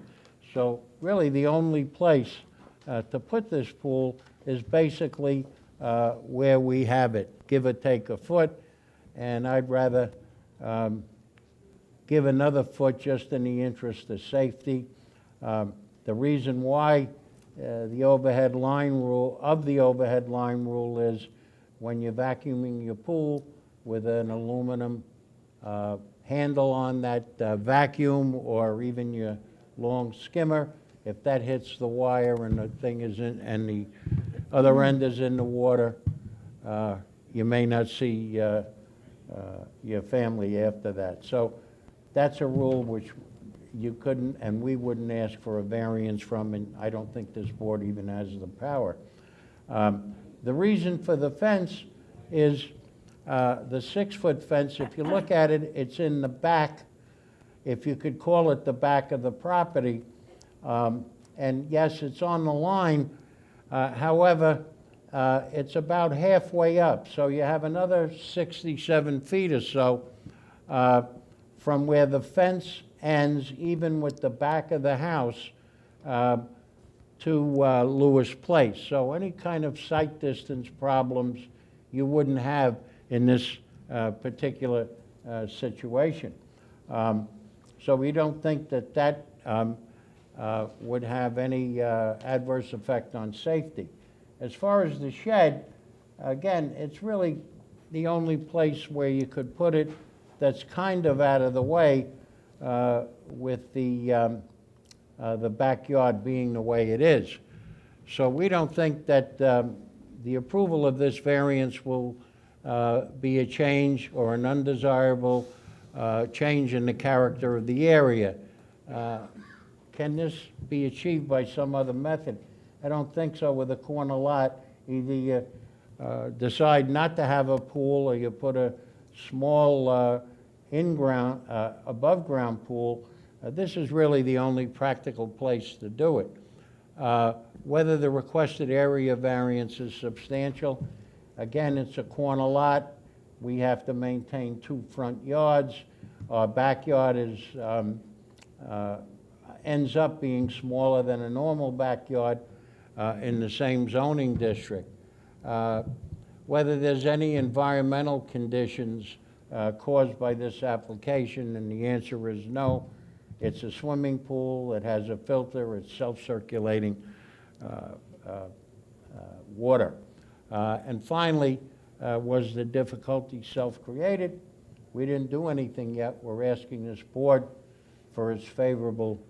So really the only place to put this pool is basically where we have it, give or take a foot, and I'd rather give another foot just in the interest of safety. The reason why the overhead line rule is when you're vacuuming your pool with an aluminum handle on that vacuum, or even your long skimmer, if that hits the wire and the thing is in, and the other end is in the water, you may not see your family after that. So that's a rule which you couldn't, and we wouldn't ask for a variance from, and I don't think this board even has the power. The reason for the fence is the 6-foot fence. If you look at it, it's in the back, if you could call it the back of the property. And yes, it's on the line. However, it's about halfway up. So you have another 67 feet or so from where the fence ends, even with the back of the house, to Lewis Place. So any kind of sight distance problems you wouldn't have in this particular situation. So we don't think that that would have any adverse effect on safety. As far as the shed, again, it's really the only place where you could put it that's kind of out of the way with the backyard being the way it is. So we don't think that the approval of this variance will be a change or an undesirable change in the character of the area. Can this be achieved by some other method? I don't think so with a corner lot. Either you decide not to have a pool, or you put a small in-ground, above-ground pool. This is really the only practical place to do it. Whether the requested area variance is substantial, again, it's a corner lot. We have to maintain 2 front yards. Our backyard is ends up being smaller than a normal backyard in the same zoning district. Whether there's any environmental conditions caused by this application, and the answer is no. It's a swimming pool, it has a filter, it's self-circulating water. And finally, was the difficulty self-created? We didn't do anything yet. We're asking this board for its favorable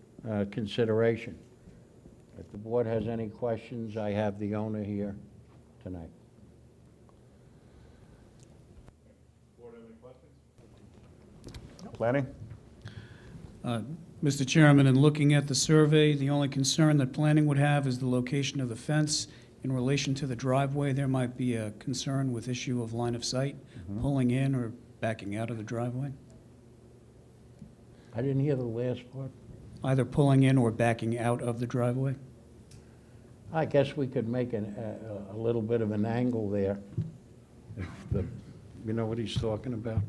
consideration. If the board has any questions, I have the owner here tonight. Board have any questions? Planning? Mr. Chairman, in looking at the survey, the only concern that planning would have is the location of the fence in relation to the driveway. There might be a concern with issue of line of sight, pulling in or backing out of the driveway. I didn't hear the last part. Either pulling in or backing out of the driveway. I guess we could make a little bit of an angle there. If you know what he's talking about?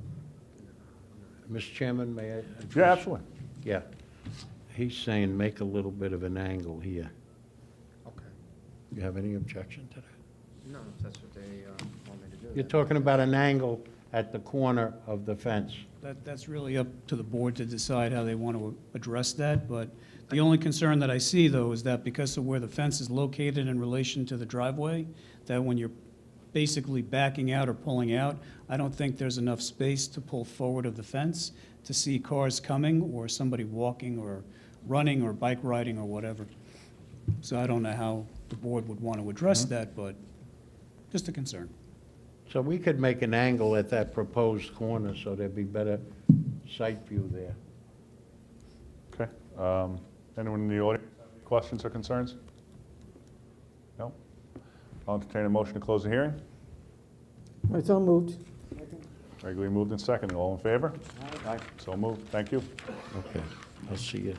Mr. Chairman, may I address? Yeah, absolutely. Yeah. He's saying make a little bit of an angle here. Okay. You have any objection to that? No, if that's what they want me to do. You're talking about an angle at the corner of the fence. That's really up to the board to decide how they want to address that, but the only concern that I see, though, is that because of where the fence is located in relation to the driveway, that when you're basically backing out or pulling out, I don't think there's enough space to pull forward of the fence to see cars coming or somebody walking or running or bike riding or whatever. So I don't know how the board would want to address that, but just a concern. So we could make an angle at that proposed corner so there'd be better sight view there. Okay. Anyone in the audience have any questions or concerns? No? I'll entertain a motion to close the hearing. It's all moved. Regularly moved and seconded. All in favor? Aye. So moved. Thank you. Okay, I'll see you.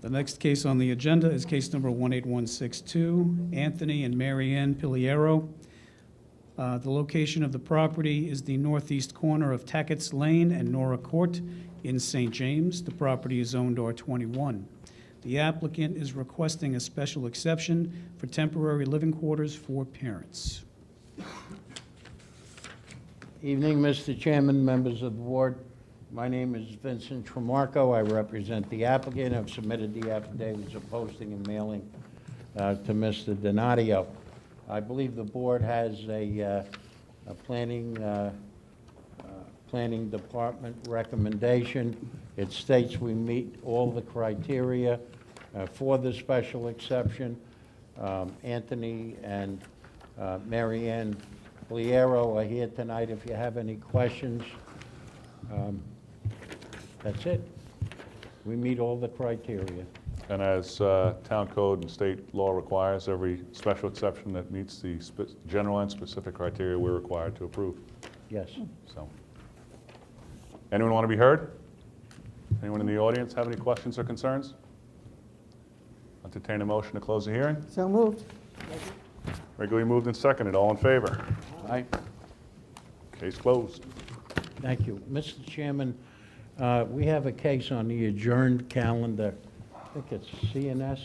The next case on the agenda is case number 18162, Anthony and Mary Ann Piliero. The location of the property is the northeast corner of Tackett's Lane and Nora Court in St. James. The property is zoned R21. The applicant is requesting a special exception for temporary living quarters for parents. Evening, Mr. Chairman, members of the board. My name is Vincent Tremarco. I represent the applicant. I've submitted the affidavits of posting and mailing to Mr. Donadio. I believe the board has a planning department recommendation. It states we meet all the criteria for the special exception. Anthony and Mary Ann Piliero are here tonight if you have any questions. That's it. We meet all the criteria. And as town code and state law requires, every special exception that meets the general and specific criteria, we're required to approve. Yes. So, anyone want to be heard? Anyone in the audience have any questions or concerns? Entertain a motion to close the hearing. So moved. Regularly moved and seconded. All in favor? Aye. Case closed. Thank you. Mr. Chairman, we have a case on the adjourned calendar. I think it's CNS.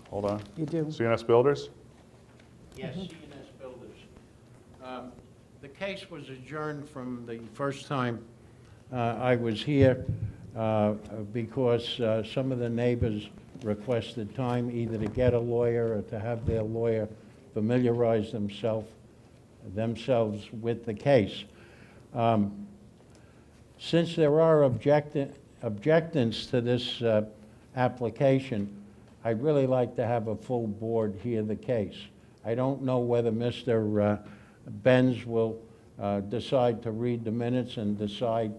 Hold on. You do. CNS Builders? Yes, CNS Builders. The case was adjourned from the first time I was here because some of the neighbors requested time either to get a lawyer or to have their lawyer familiarize themselves with the case. Since there are objections to this application, I'd really like to have a full board hear the case. I don't know whether Mr. Benz will decide to read the minutes and decide,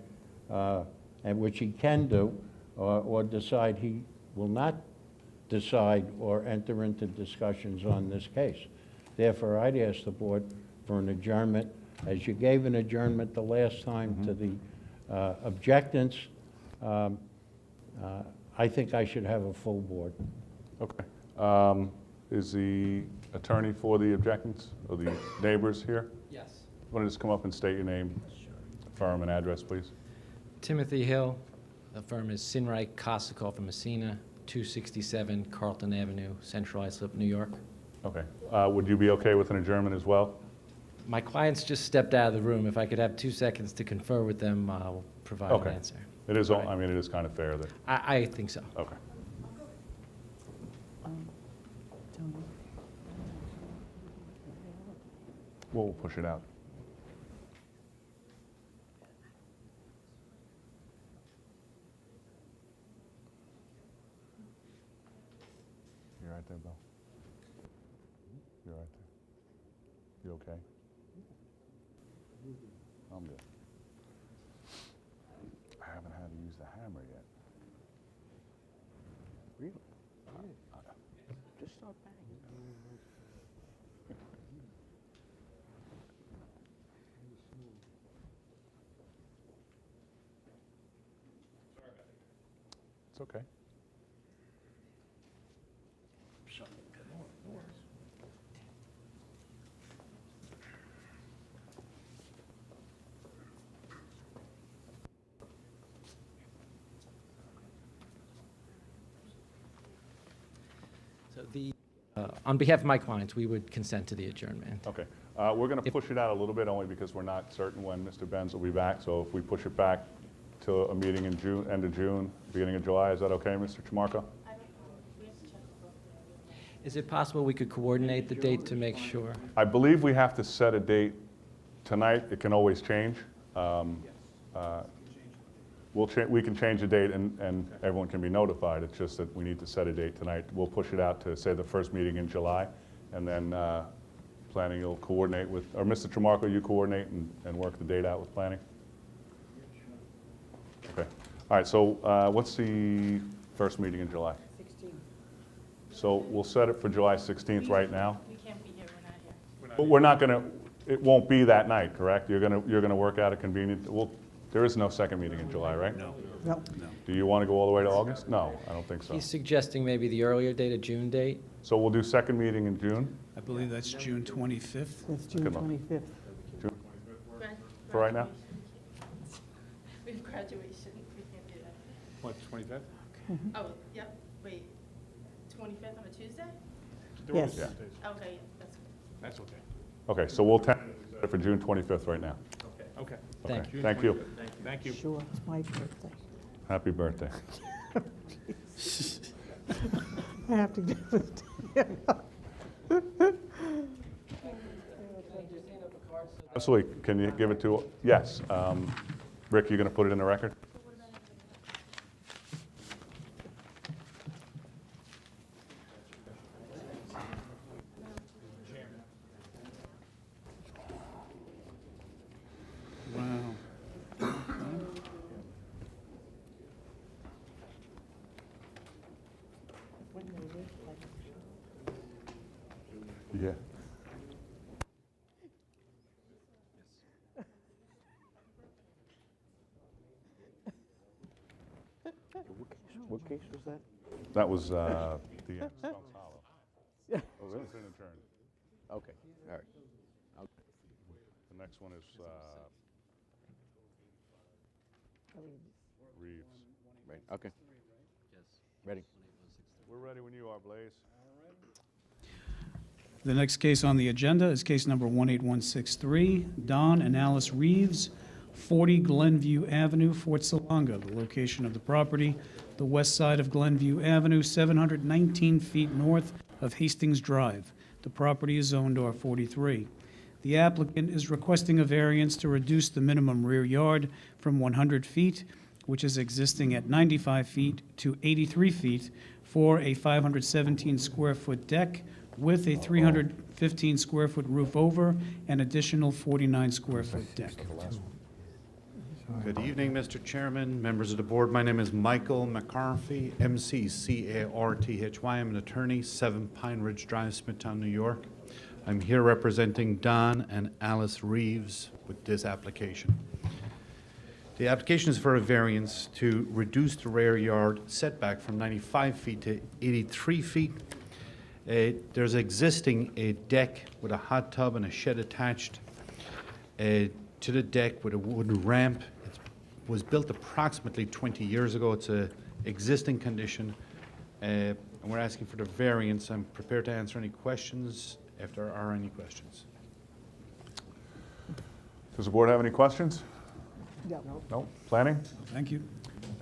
and which he can do, or decide he will not decide or enter into discussions on this case. Therefore, I'd ask the board for an adjournment, as you gave an adjournment the last time to the objectants. I think I should have a full board. Okay. Is the attorney for the objectants or the neighbors here? Yes. Want to just come up and state your name, firm, and address, please? Timothy Hill. The firm is Sinreich Kosikoff from Messina, 267 Carlton Avenue, Central Islip, New York. Okay. Would you be okay with an adjournment as well? My clients just stepped out of the room. If I could have 2 seconds to confer with them, I'll provide an answer. It is, All right. I mean, it is kind of fair that, I think so. okay. We'll push it out. You're right there, Bill. You're right there. You okay? I'm good. I haven't had to use the hammer yet. Really? Just start banging. It's okay. So on behalf of my clients, we would consent to the adjournment. Okay. We're going to push it out a little bit only because we're not certain when Mr. Benz will be back. So if we push it back to a meeting in June, end of June, beginning of July, is that okay, Mr. Chamarko? Is it possible we could coordinate the date to make sure? I believe we have to set a date tonight. It can always change. We can change the date and everyone can be notified. It's just that we need to set a date tonight. We'll push it out to, say, the first meeting in July, and then planning will coordinate with, or Mr. Tramarko, you coordinate and work the date out with planning? Okay. All right, so what's the first meeting in July? 16. So we'll set it for July 16th right now. We can't be here, we're not here. But we're not going to, it won't be that night, correct? You're going to work out a convenient, well, there is no second meeting in July, right? No. Do you want to go all the way to August? No, I don't think so. He's suggesting maybe the earlier date, a June date? So we'll do second meeting in June? I believe that's June 25th. That's June Good luck. 25th. June for right now? We have graduation, we can't do that. What, 25th? Oh, yep, wait, 25th on a Tuesday? Yes. Yeah. Okay, That's okay. Okay, so we'll tentatively set it for June 25th right now. Okay. Okay, Thank you. thank you. Thank you. Sure, it's my birthday. Happy birthday. I have to give it to you. Absolutely, can you give it to, yes. Rick, you going to put it in the record? Wow. Yeah. What case was that? That was the Stones Hollow. Yeah. Oh, really? It's been adjourned. Okay, all right. The next one is Reeves. Right, okay. Ready. We're ready when you are, Blaze. The next case on the agenda is case number 18163, Don and Alice Reeves, 40 Glenview Avenue, Fort Salonga. The location of the property, the west side of Glenview Avenue, 719 feet north of Hastings Drive. The property is zoned R43. The applicant is requesting a variance to reduce the minimum rear yard from 100 feet, which is existing at 95 feet, to 83 feet for a 517-square-foot deck with a 315-square-foot roof over an additional 49-square-foot deck. Good evening, Mr. Chairman, members of the board. My name is Michael McCarthy, M-C-C-A-R-T-H-Y. I'm an attorney, 7 Pine Ridge Drive, Smithtown, New York. I'm here representing Don and Alice Reeves with this application. The application is for a variance to reduce the rear yard setback from 95 feet to 83 feet. There's existing a deck with a hot tub and a shed attached to the deck with a wooden ramp. It was built approximately 20 years ago. It's an existing condition, and we're asking for the variance. I'm prepared to answer any questions if there are any questions. Does the board have any questions? Yeah. No? Planning? Thank you.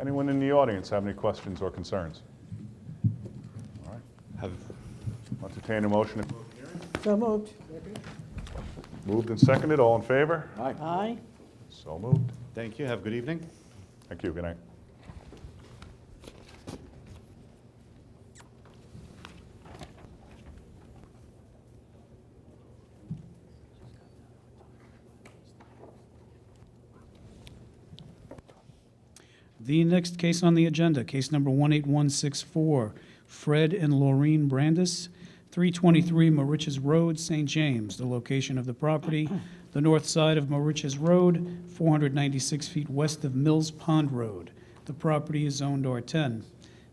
Anyone in the audience have any questions or concerns? All right. Entertain a motion to close the hearing. So moved. Moved and seconded, all in favor? Aye. So moved. Thank you. Have a good evening. Thank you, good night. The next case on the agenda, case number 18164, Fred and Laureen Brandis, 323 Mauritius Road, St. James. The location of the property, the north side of Mauritius Road, 496 feet west of Mills Pond Road. The property is zoned R10.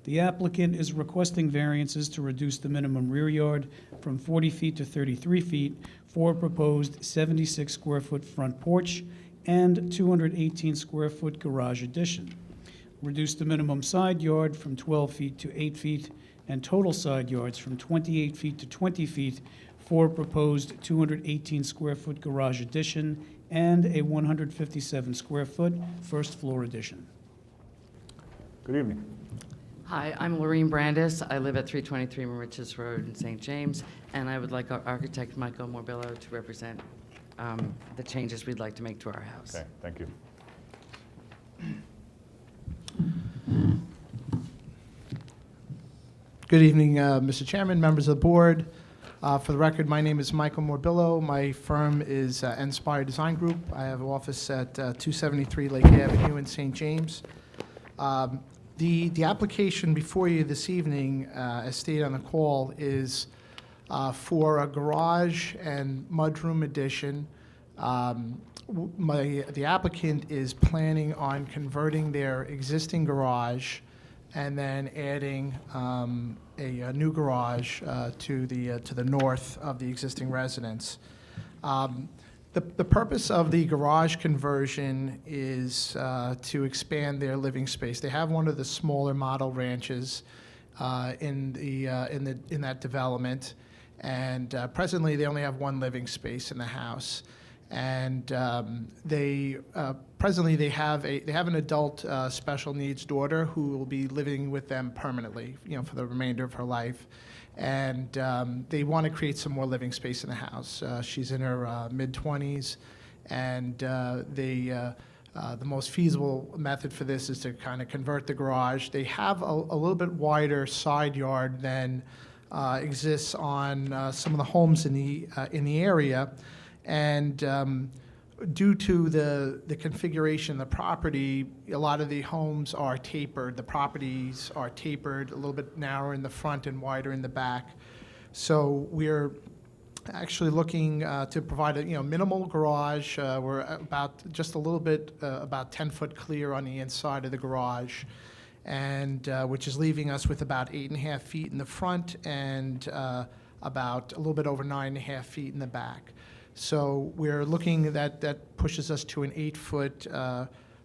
The applicant is requesting variances to reduce the minimum rear yard from 40 feet to 33 feet for a proposed 76-square-foot front porch and 218-square-foot garage addition. Reduce the minimum side yard from 12 feet to 8 feet and total side yards from 28 feet to 20 feet for a proposed 218-square-foot garage addition and a 157-square-foot first-floor addition. Good evening. Hi, I'm Lorene Brandis. I live at 323 Mauritius Road in St. James, and I would like our architect, Michael Morbillo, to represent the changes we'd like to make to our house. Okay, thank you. Good evening, Mr. Chairman, members of the board. For the record, my name is Michael Morbillo. My firm is Inspire Design Group. I have an office at 273 Lake Avenue in St. James. The application before you this evening, as stated on the call, is for a garage and mudroom addition. The applicant is planning on converting their existing garage and then adding a new garage to the north of the existing residence. The purpose of the garage conversion is to expand their living space. They have one of the smaller model ranches in that development, and presently they only have one living space in the house. And presently they have an adult special needs daughter who will be living with them permanently, for the remainder of her life. And they want to create some more living space in the house. She's in her mid-20s, and the most feasible method for this is to kind of convert the garage. They have a little bit wider side yard than exists on some of the homes in the area, and due to the configuration of the property, a lot of the homes are tapered. The properties are tapered, a little bit narrower in the front and wider in the back. So we're actually looking to provide a minimal garage. We're about just a little bit, about 10 foot clear on the inside of the garage, and which is leaving us with about 8.5 feet in the front and about a little bit over 9.5 feet in the back. So we're looking that pushes us to an 8-foot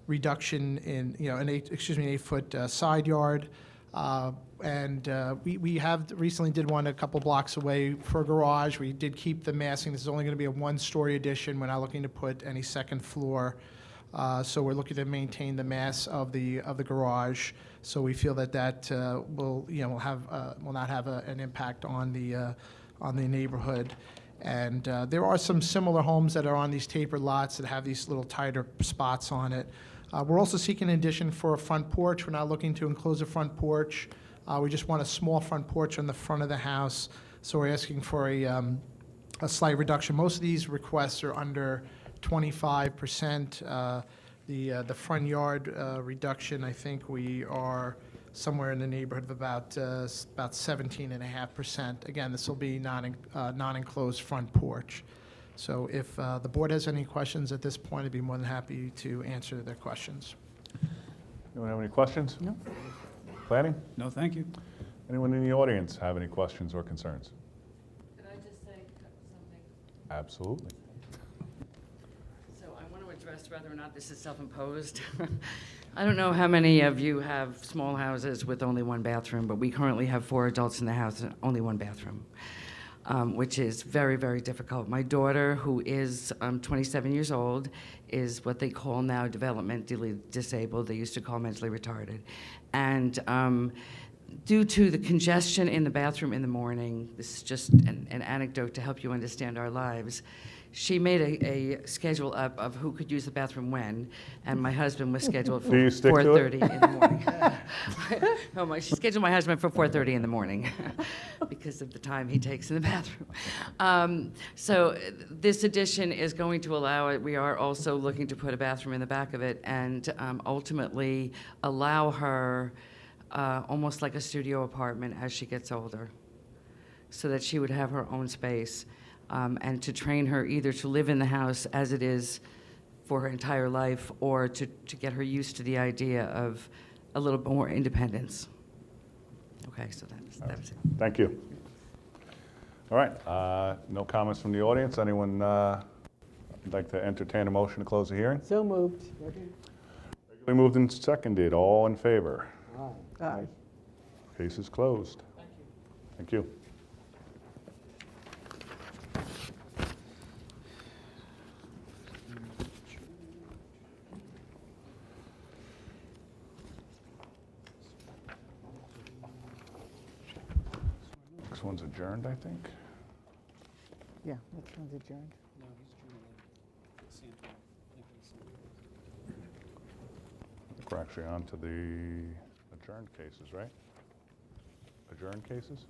reduction in, an 8-foot side yard. And we have recently did one a couple blocks away for a garage. We did keep the massing. This is only going to be a one-story addition. We're not looking to put any second floor. So we're looking to maintain the mass of the garage. So we feel that will not have an impact on the neighborhood. And there are some similar homes that are on these tapered lots that have these little tighter spots on it. We're also seeking an addition for a front porch. We're not looking to enclose a front porch. We just want a small front porch on the front of the house. So we're asking for a slight reduction. Most of these requests are under 25%. The front yard reduction, I think we are somewhere in the neighborhood of about 17.5%. Again, this will be non-enclosed front porch. So if the board has any questions at this point, I'd be more than happy to answer their questions. Anyone have any questions? No. Planning? No, thank you. Anyone in the audience have any questions or concerns? Could I just say something? Absolutely. So I want to address whether or not this is self-imposed. I don't know how many of you have small houses with only one bathroom, but we currently have 4 adults in the house and only one bathroom, which is very, very difficult. My daughter, who is 27 years old, is what they call now developmentally disabled. They used to call mentally retarded. And due to the congestion in the bathroom in the morning, this is just an anecdote to help you understand our lives, she made a schedule up of who could use the bathroom when, and my husband was scheduled for 4:30 in the morning. She scheduled my husband for 4:30 in the morning because of the time he takes in the bathroom. So this addition is going to allow it. We are also looking to put a bathroom in the back of it and ultimately allow her almost like a studio apartment as she gets older, so that she would have her own space. And to train her either to live in the house as it is for her entire life, or to get her used to the idea of a little bit more independence. Okay, so that was it. Thank you. All right, no comments from the audience. Anyone like to entertain a motion to close the hearing? So moved. We moved and seconded. All in favor? Aye. Case is closed. Thank you. Next one's adjourned, I think. Yeah, next one's adjourned. I think we're actually on to the adjourned cases, right? Adjourned cases?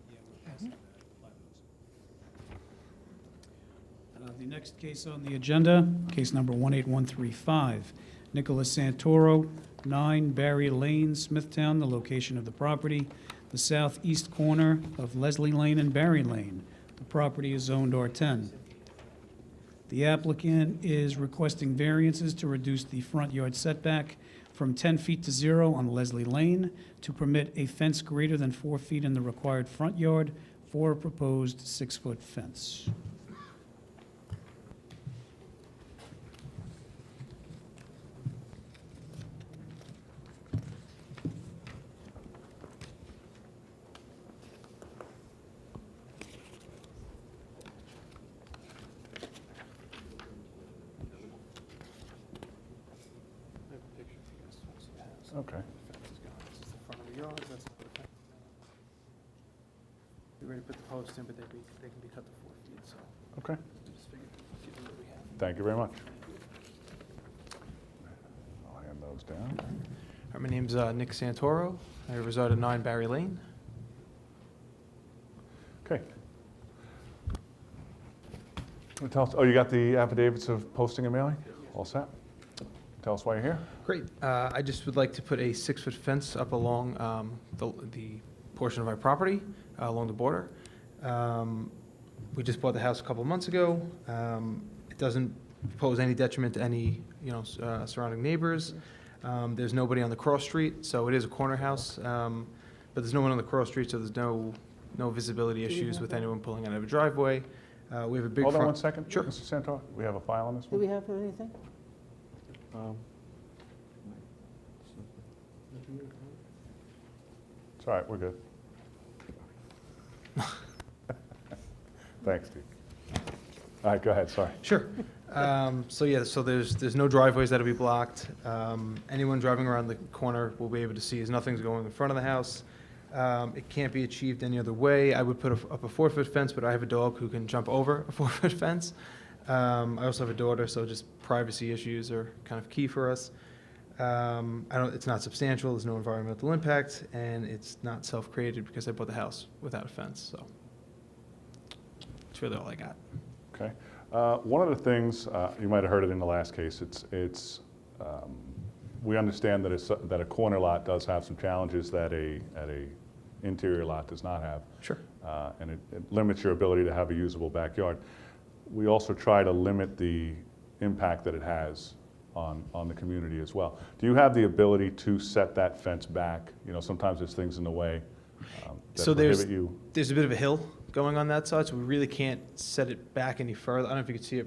The next case on the agenda, case number 18135, Nicholas Santoro, 9 Barry Lane, Smithtown, the location of the property, the southeast corner of Leslie Lane and Barry Lane. The property is zoned R10. The applicant is requesting variances to reduce the front yard setback from 10 feet to 0 on Leslie Lane to permit a fence greater than 4 feet in the required front yard for a proposed 6-foot fence. Okay. We already put the post in, but they can be cut to 4 feet, so. Okay. Just figured, give them what we have. Thank you very much. I'll hand those down. All right, my name's Nick Santoro. I reside at 9 Barry Lane. Okay. Tell us, oh, you got the affidavits of posting and mailing? All set? Tell us why you're here. Great. I just would like to put a 6-foot fence up along the portion of my property, along the border. We just bought the house a couple of months ago. It doesn't pose any detriment to any, surrounding neighbors. There's nobody on the cross street, so it is a corner house. But there's no one on the cross street, so there's no visibility issues with anyone pulling out of a driveway. We have a big Hold on front. one second. Sure. Mr. Santoro, we have a file on this Do one? we have anything? It's all right, we're good. Thanks, Steve. All right, go ahead, sorry. Sure. So there's no driveways that'll be blocked. Anyone driving around the corner will be able to see as nothing's going in front of the house. It can't be achieved any other way. I would put up a 4-foot fence, but I have a dog who can jump over a 4-foot fence. I also have a daughter, so just privacy issues are kind of key for us. It's not substantial, there's no environmental impact, and it's not self-created because I bought the house without a fence, so that's really all I got. Okay. One of the things, you might have heard it in the last case, we understand that a corner lot does have some challenges that a interior lot does not have. Sure. And it limits your ability to have a usable backyard. We also try to limit the impact that it has on the community as well. Do you have the ability to set that fence back? Sometimes there's things in the way that So prohibit you. there's a bit of a hill going on that side, so we really can't set it back any further. I don't know if you can see it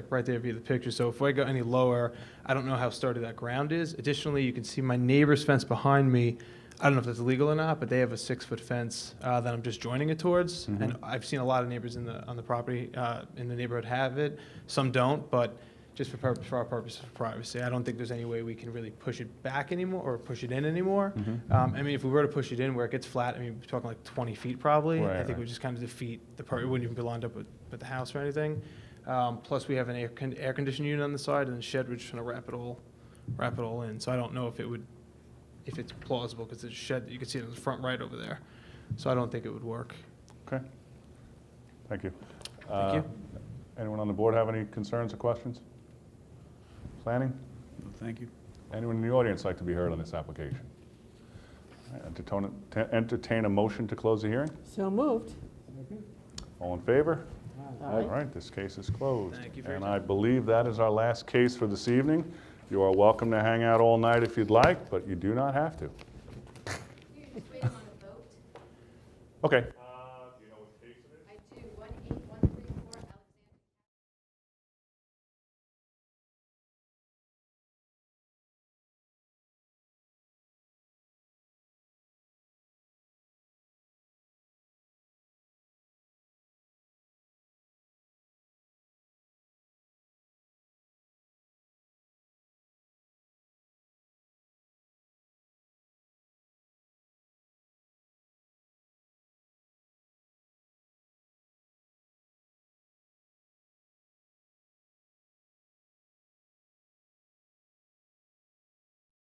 right there via the picture. So if I go any lower, I don't know how sturdy that ground is. Additionally, you can see my neighbor's fence behind me. I don't know if that's legal or not, but they have a 6-foot fence that I'm just joining it towards. Mhm. And I've seen a lot of neighbors on the property in the neighborhood have it. Some don't, but just for our purpose of privacy, I don't think there's any way we can really push it back anymore or push it in anymore. Mhm. If we were to push it in where it gets flat, we're talking like 20 feet probably. Right, I think right. it would just kind of defeat the part. It wouldn't even be lined up with the house or anything. Plus, we have an air conditioning unit on the side and the shed, which is going to wrap it all in. So I don't know if it's plausible because the shed, you can see it in the front right over there. So I don't think it would work. Okay. Thank you. Thank you. Anyone on the board have any concerns or questions? Planning? No, thank you. Anyone in the audience like to be heard on this application? All right, entertain a motion to close the hearing? So moved. All in favor? Aye. All right, this case is closed. Thank you for your And time. I believe that is our last case for this evening. You are welcome to hang out all night if you'd like, but you do not have to. Okay,